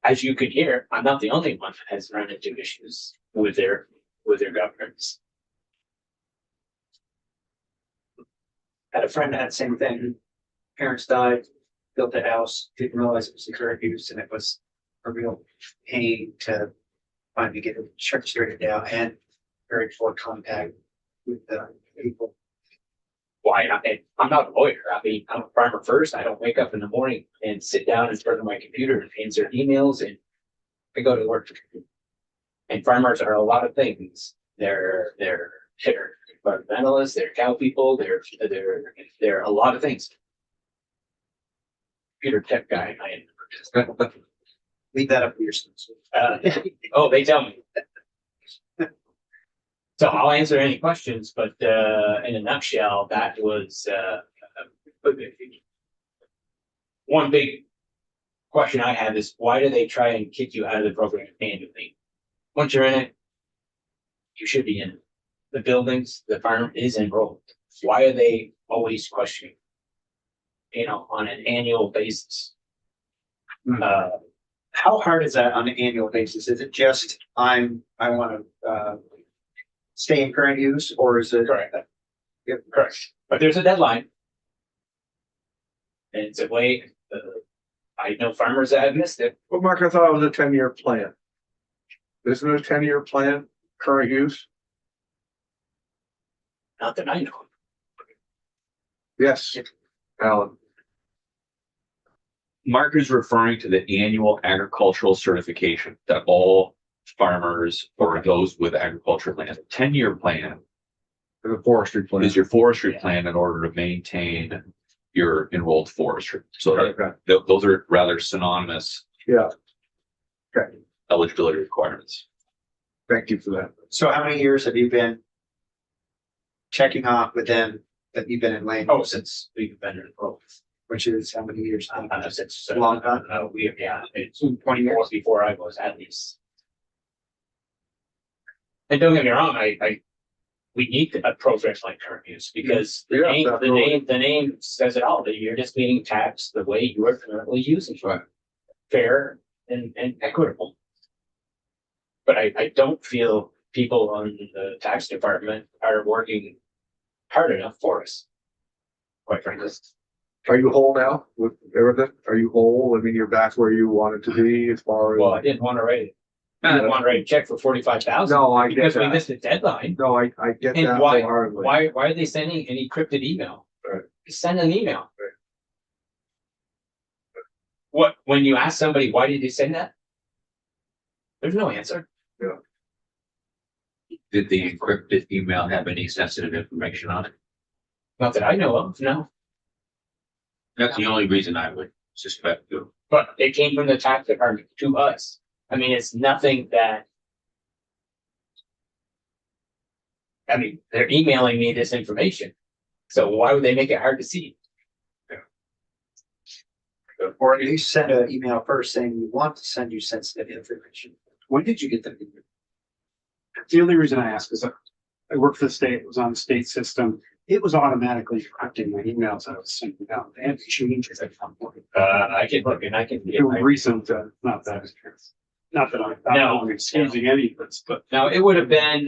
As you could hear, I'm not the only one that has run into issues with their governance. Had a friend that had the same thing. Parents died, built a house, didn't realize it was the current use, and it was a real pain to finally get it straightened out, and very poor contact with the people. Why? I'm not a lawyer. I mean, I'm a farmer first. I don't wake up in the morning and sit down in front of my computer and answer emails, and I go to work. And farmers are a lot of things. They're environmentalists, they're cow people, they're a lot of things. Computer tech guy, I am. Leave that up to your students. Oh, they tell me. So I'll answer any questions, but in a nutshell, that was one big question I have is, why do they try and kick you out of the program annually? Once you're in it, you should be in it. The buildings, the farm is enrolled. Why are they always questioning, on an annual basis? How hard is that on an annual basis? Is it just I want to stay in current use, or is it? Correct. Yep, correct. But there's a deadline. And it's a way, I know farmers that have missed it. Well, Mark, I thought it was a 10-year plan. Isn't it a 10-year plan, current use? Not that I know. Yes, Alan. Mark is referring to the annual agricultural certification that all farmers or those with agricultural land, 10-year plan The forestry plan. is your forestry plan in order to maintain your enrolled forestry. So Okay. those are rather synonymous Yeah. Okay, eligibility requirements. thank you for that. So how many years have you been checking off with them that you've been in land? Oh, since we've been enrolled. Which is how many years? Since A long time. It's 20 years before I was, at least. And don't get me wrong, I we need a program like current use because Yeah, definitely. the name says it all, that you're just being taxed the way you are currently using. Right. Fair and equitable. But I don't feel people on the tax department are working hard enough for us. Quite frankly. Are you whole now with everything? Are you whole? I mean, you're back where you wanted to be as far as. Well, I didn't want to write it. I didn't want to write a check for 45,000. No, I get Because we that. missed the deadline. No, I get And that why, wholeheartedly. why are they sending an encrypted email? Right. Send an email. Right. What, when you ask somebody, why did you send that? There's no answer. Did the encrypted email have any sensitive information on it? Not that I know of, no. That's the only reason I would suspect you. But it came from the tax department to us. I mean, it's nothing that. I mean, they're emailing me this information. So why would they make it hard to see? Or at least send an email first saying we want to send you sensitive information. When did you get that? The only reason I ask is that I work for the state, it was on the state system. It was automatically encrypting my emails I was sending out. They had to change it at some point. I can look and I can. It was recent, not that No. I'm excusing any of this, but Now, it would have been,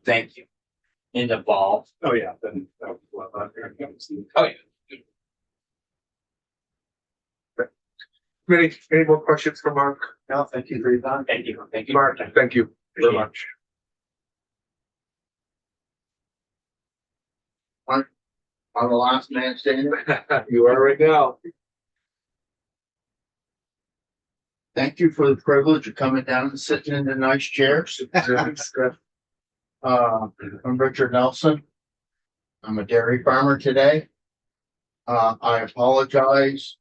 Thank you. in the fall. oh yeah, then that was what here it comes. Oh, yeah. Any more questions for Mark? No, thank you for your time. Thank you, thank you. Mark, thank you very much. On the last man standing. You are right now. Thank you for the privilege of coming down and sitting in the nice chairs. I'm Richard Nelson. I'm a dairy farmer today. I apologize.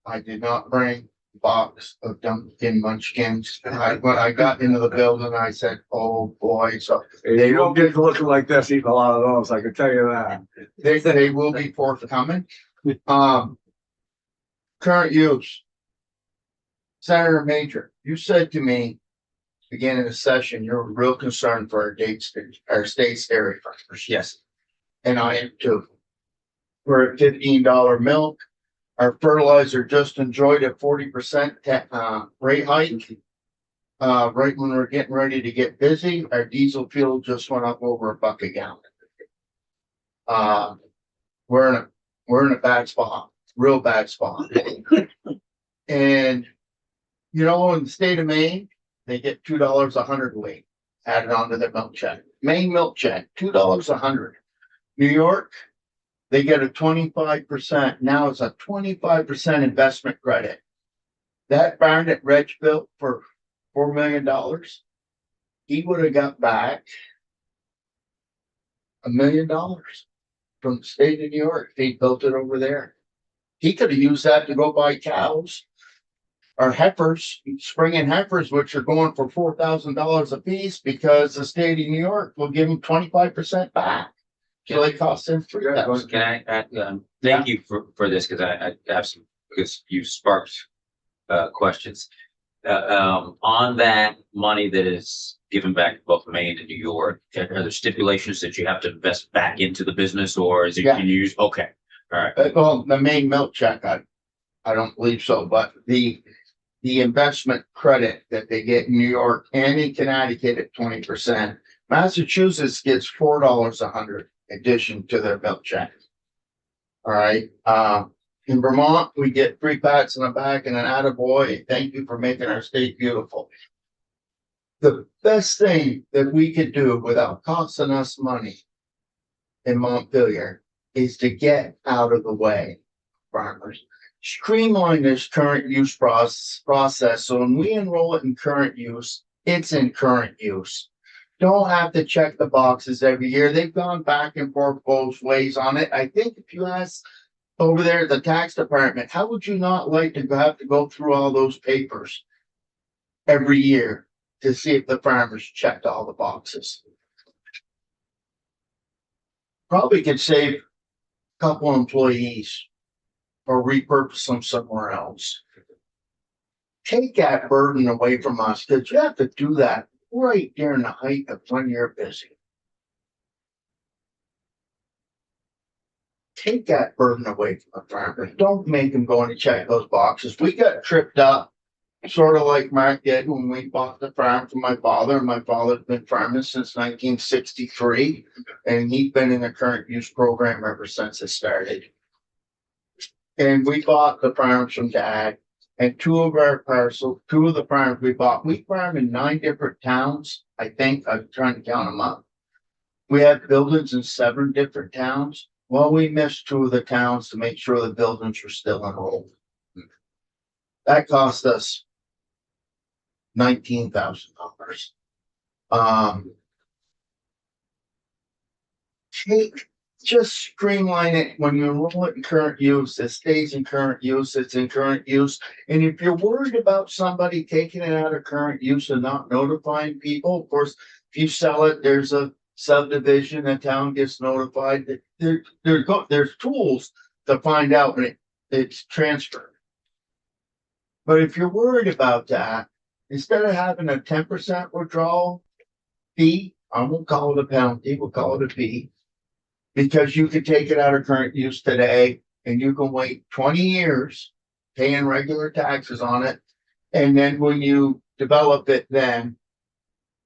I did not bring a box of Dunkin' Munchkins. When I got into the building, I said, oh boy, so They don't get looking like this, eating a lot of those, I can tell you that. they will be forthcoming. Current use. Senator Major, you said to me, beginning of the session, you're real concerned for our state's dairy farmers. Yes. And I am too. We're at $15 milk. Our fertilizer just enjoyed a 40% rate hike. Right when we're getting ready to get busy, our diesel fuel just went up over $1 a gallon. We're in a bad spot, real bad spot. And you know, in the state of Maine, they get $2 a hundredweight added onto their milk check. Maine milk check, $2 a hundred. New York, they get a 25%. Now it's a 25% investment credit. That barn that Reg built for $4 million, he would have got back $1 million from the state of New York if he built it over there. He could have used that to go buy cows or heifers, springing heifers, which are going for $4,000 a piece because the state of New York will give him 25% back. Till it costs him $3,000. Can I add, thank you for this, because I have some, because you sparked questions. On that money that is given back to both Maine and New York, are there stipulations that you have to invest back into the business, or is it, Yeah. can you use, okay, all right. Well, the main milk check, I don't believe so, but the investment credit that they get in New York and in Connecticut at 20%. Massachusetts gets $4 a hundred addition to their milk check. All right. In Vermont, we get 3 pats in the back and an attaboy. Thank you for making our state beautiful. The best thing that we could do without costing us money in Montpelier is to get out of the way, farmers. Streamline this current use process. So when we enroll it in current use, it's in current use. Don't have to check the boxes every year. They've gone back and forth both ways on it. I think if you ask over there at the tax department, how would you not like to have to go through all those papers every year to see if the farmers checked all the boxes? Probably could save a couple employees or repurpose them somewhere else. Take that burden away from us, because you have to do that right during the height of when you're busy. Take that burden away from the farmers. Don't make them go and check those boxes. We got tripped up, sort of like Mark did when we bought the farm from my father. And my father's been farming since 1963, and he's been in the current use program ever since it started. And we bought the farms from Dad, and two of the farms we farmed in 9 different towns. I think I'm trying to count them up. We had buildings in 7 different towns. Well, we missed 2 of the towns to make sure the buildings were still enrolled. That cost us $19,000. Just streamline it when you enroll it in current use. It stays in current use. It's in current use. And if you're worried about somebody taking it out of current use and not notifying people, of course, if you sell it, there's a subdivision, the town gets notified. There's tools to find out when it's transferred. But if you're worried about that, instead of having a 10% withdrawal fee, I won't call it a penalty, we'll call it a fee. Because you could take it out of current use today and you can wait 20 years paying regular taxes on it. And then when you develop it, then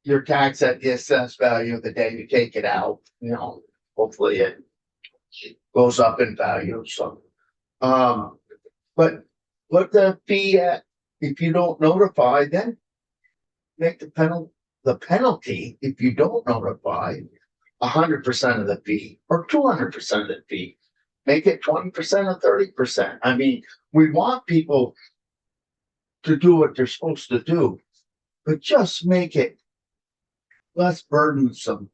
your tax at the assessed value of the day you take it out, hopefully it goes up in value. So, but what the fee at, if you don't notify, then make the penalty if you don't notify 100% of the fee or 200% of the fee. Make it 20% or 30%. I mean, we want people to do what they're supposed to do, but just make it less burdensome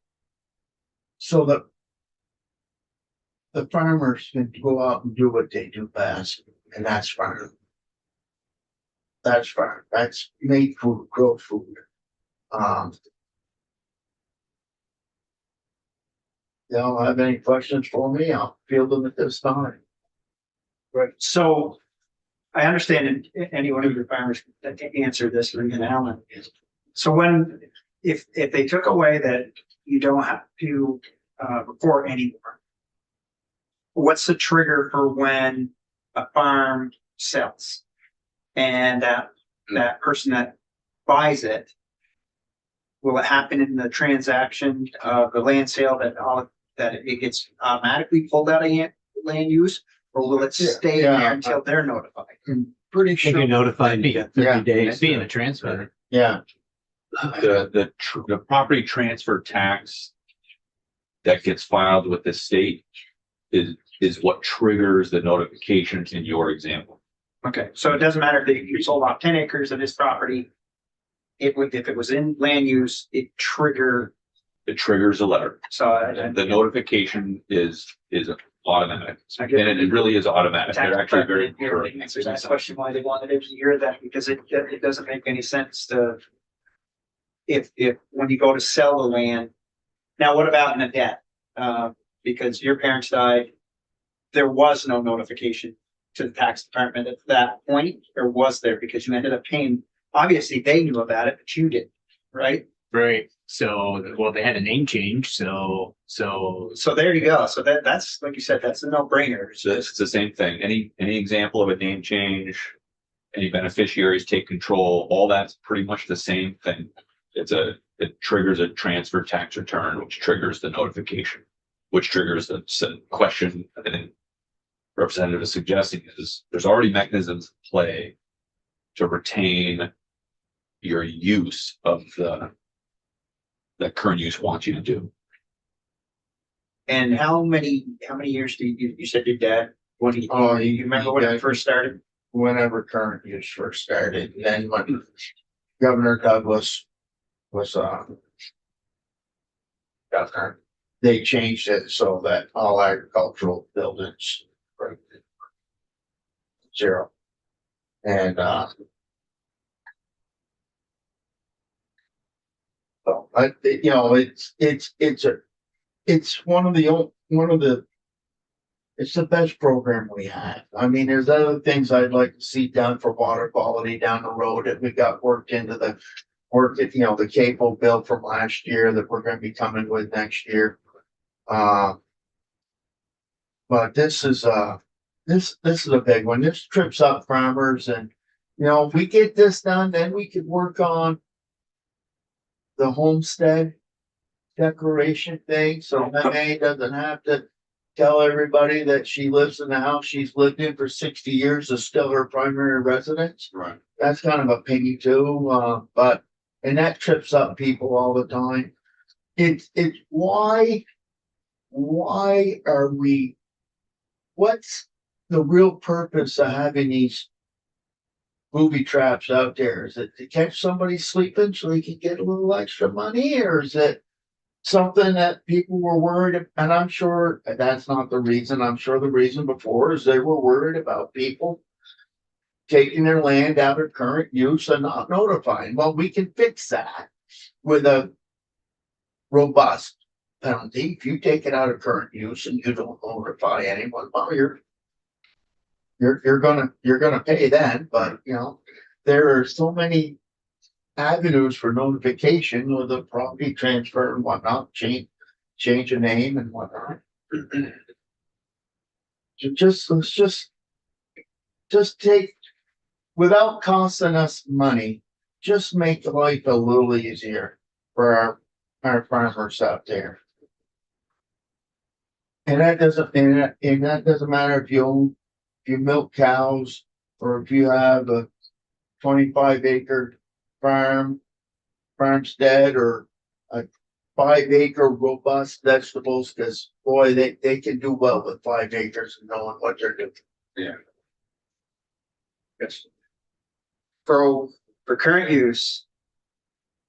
so that the farmers can go out and do what they do best, and that's farming. That's farming. That's made food, grow food. Y'all have any questions for me? I'll field them at this time. Right, so I understand that any one of your farmers that can answer this or even Alan. So if they took away that you don't have to report anymore, what's the trigger for when a farm sells? And that person that buys it, will it happen in the transaction of the land sale that it gets automatically pulled out of land use, or will it stay there until they're notified? I'm pretty Should sure. be notified in 30 days. Being a transfer. Yeah, The property transfer tax that gets filed with the state is what triggers the notification in your example. Okay, so it doesn't matter if you sold off 10 acres of this property. If it was in land use, it triggers a letter. So The notification is automatic, and it really is automatic. They're actually very. answers that question why they wanted it to hear that, because it doesn't make any sense to if when you go to sell the land. Now, what about in a debt? Because your parents died, there was no notification to the tax department at that point, or was there? Because you ended up paying. Obviously, they knew about it, but you didn't, right? Right. So, well, they had a name change. So there you go. So that's like you said, that's a no-brainer. So it's the same thing. Any example of a name change, any beneficiaries take control, all that's pretty much the same thing. It triggers a transfer tax return, which triggers the notification, which triggers the question that the representative is suggesting is there's already mechanisms in play to retain your use of that current use wants you to do. And how many years do you said your dad? When you remember when it first started? whenever current use first started. And then when Governor Douglas was governor, they changed it so that all agricultural buildings were zero. And so it's one of the it's the best program we have. I mean, there's other things I'd like to see done for water quality down the road that we got worked into the or, you know, the cable bill from last year that we're gonna be coming with next year. But this is this is a big one. This trips up farmers, and, you know, if we get this done, then we could work on the homestead declaration thing, so MA doesn't have to tell everybody that she lives in the house she's lived in for 60 years is still her primary residence. Right. That's kind of a piggy too, but, and that trips up people all the time. It's why are we, what's the real purpose of having these booby traps out there? Is it to catch somebody sleeping so they can get a little extra money, or is it something that people were worried? And I'm sure that's not the reason. I'm sure the reason before is they were worried about people taking their land out of current use and not notifying. Well, we can fix that with a robust penalty. If you take it out of current use and you don't notify anyone, well, you're gonna pay then. But, you know, there are so many avenues for notification with a property transfer and whatnot, change a name and whatnot. Let's just take, without costing us money, just make life a little easier for our farmers out there. And that doesn't, and that doesn't matter if you milk cows, or if you have a 25-acre farmstead, or a 5-acre robust vegetables, because boy, they can do well with 5 acres and knowing what they're doing. Yeah. Yes. For current use,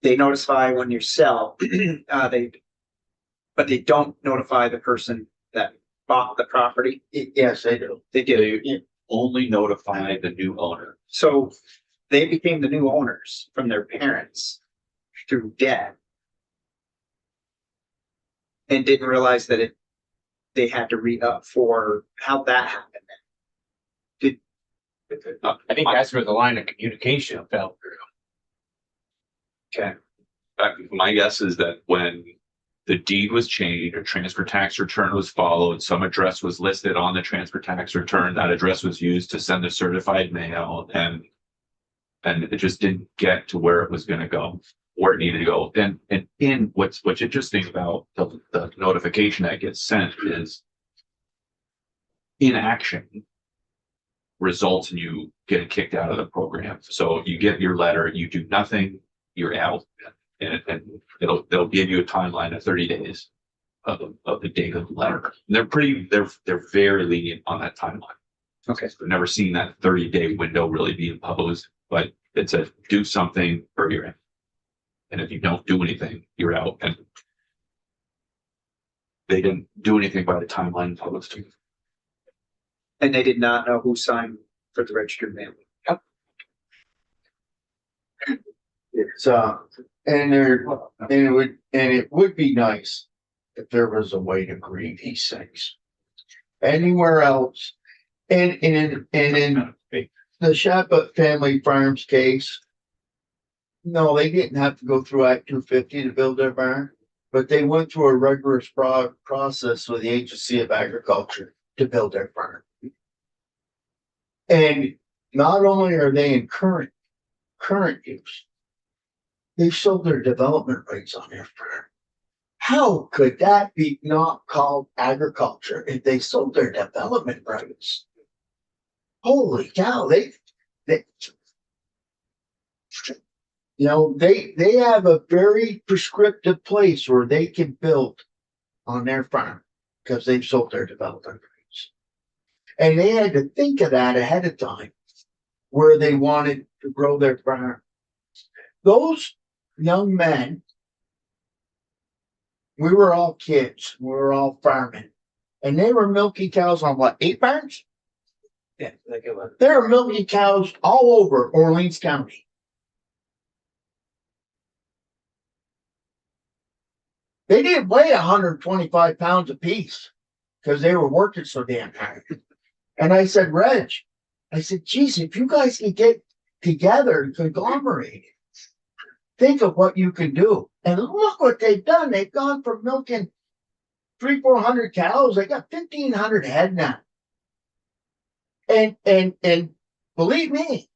they notify when you sell, but they don't notify the person that bought the property. Yes, they do. They do. They only notify the new owner. So they became the new owners from their parents through debt, and didn't realize that they had to re-up for how that happened. I think that's where the line of communication fell through. Okay. My guess is that when the deed was changed, a transfer tax return was followed, some address was listed on the transfer tax return, that address was used to send a certified mail, and it just didn't get to where it was gonna go, where it needed to go. And in what's interesting about the notification that gets sent is inaction results in you getting kicked out of the program. So you get your letter, you do nothing, you're out. And they'll give you a timeline of 30 days of the date of the letter. And they're very lenient on that timeline. Okay. I've never seen that 30-day window really be imposed, but it says do something or you're in. And if you don't do anything, you're out. And they didn't do anything by the timeline imposed. And they did not know who signed for the registered mail. Yep. It's and it would be nice if there was a way to green these things. Anywhere else, and in the Shapa Family Farms case, no, they didn't have to go through Act 250 to build their barn, but they went through a rigorous process with the Agency of Agriculture to build their farm. And not only are they in current use, they sold their development rights on their farm. How could that be not called agriculture if they sold their development rights? Holy cow, they you know, they have a very prescriptive place where they can build on their farm because they've sold their development rights. And they had to think of that ahead of time, where they wanted to grow their farm. Those young men, we were all kids, we were all farming, and they were milking cows on what, 8 barns? Yeah, like it was. There are milking cows all over Orleans County. They didn't weigh 125 pounds apiece because they were working so damn hard. And I said, Reg, I said, geez, if you guys can get together and conglomerate, think of what you can do. And look what they've done. They've gone from milking 300-400 cows. They got 1,500 head now. And believe me,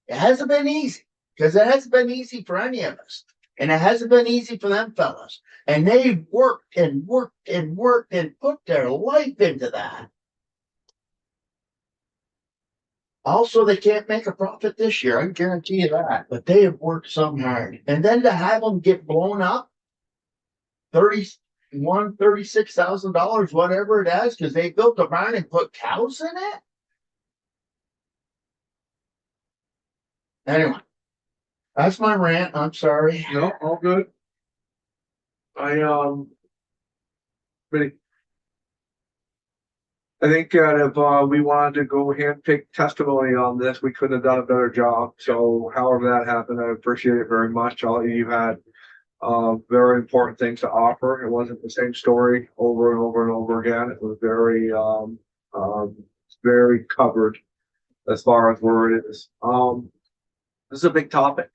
it hasn't been easy, because it hasn't been easy for any of us. And it hasn't been easy for them fellas. And they've worked and worked and worked and put their life into that. Also, they can't make a profit this year. I can guarantee you that. But they have worked so hard. And then to have them get blown up, $36,000, whatever it is, because they built a barn and put cows in it. Anyway, that's my rant. I'm sorry. No, all good. Really, I think that if we wanted to go ahead and take testimony on this, we couldn't have done a better job. So however that happened, I appreciate it very much. All of you had very important things to offer. It wasn't the same story over and over and over again. It was very covered as far as where it is. This is a big topic.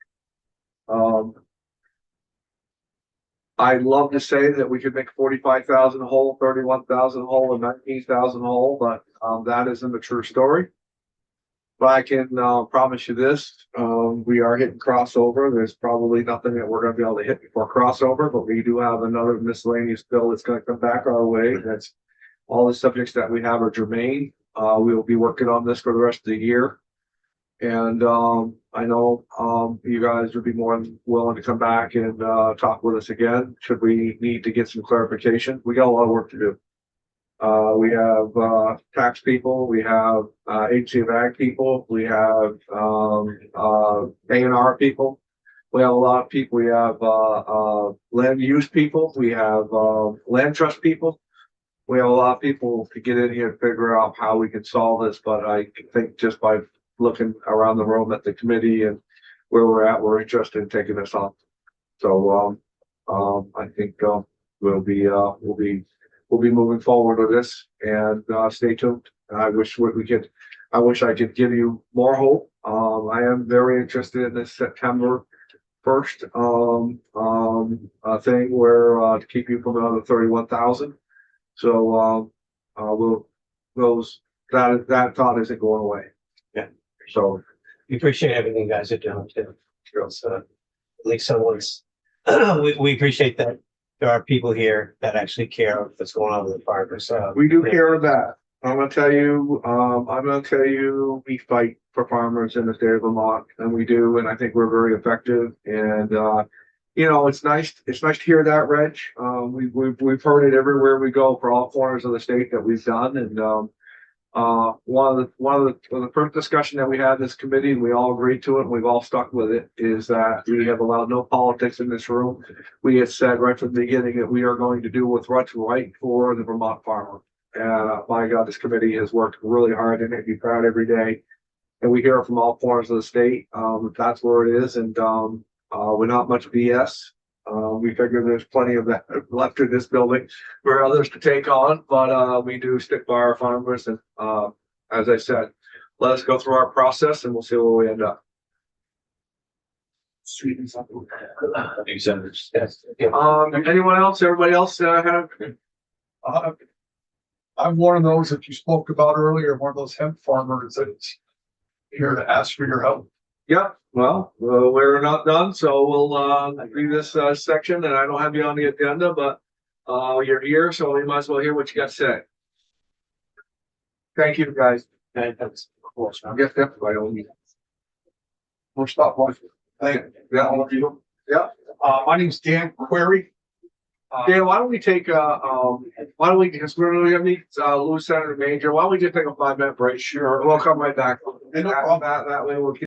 I'd love to say that we could make 45,000 whole, 31,000 whole, and 19,000 whole, but that isn't a true story. But I can promise you this: we are hitting crossover. There's probably nothing that we're going to be able to hit before crossover, but we do have another miscellaneous bill that's going to come back our way. That's all the subjects that we have are germane. We will be working on this for the rest of the year. And I know you guys would be more than willing to come back and talk with us again should we need to get some clarification. We got a lot of work to do. We have tax people, we have agency of ag people, we have A&R people, we have a lot of people. We have land use people, we have land trust people. We have a lot of people to get in here and figure out how we can solve this, but I think just by looking around the room at the committee and where we're at, we're interested in taking this on. So I think we'll be moving forward with this, and stay tuned. I wish I could give you more hope. I am very interested in this September 1st thing where to keep you from another 31,000. So that thought isn't going away. Yeah. So We appreciate everything you guys are doing too. So at least someone's, we appreciate that there are people here that actually care what's going on with the farmers. we do care of that. I'm gonna tell you, we fight for farmers in the state of Vermont, and we do, and I think we're very effective. And it's nice to hear that, Reg. We've heard it everywhere we go for all corners of the state that we've done. And one of the first discussion that we had in this committee, and we all agreed to it, and we've all stuck with it, is that we have allowed no politics in this room. We had said right from the beginning that we are going to do what's right for the Vermont farmer. And my God, this committee has worked really hard and make me proud every day. And we hear it from all corners of the state. That's where it is, and we're not much BS. We figure there's plenty of that left in this building for others to take on, but we do stick by our farmers. And as I said, let us go through our process and we'll see where we end up. Anyone else? Everybody else have? I'm one of those that you spoke about earlier, one of those hemp farmers that's here to ask for your help. Yeah, well, we're not done, so we'll do this section, and I don't have you on the agenda, but you're here, so we might as well hear what you got to say. Thank you, guys. And that's cool. I guess that's by all means. We'll stop watching. Thank you. All of you. Yeah. My name's Dan Query. Dan, why don't we take because we're going to meet Lewis Senator Major. Why don't we just take a 5-minute break? Sure. We'll come right back. And that way we'll keep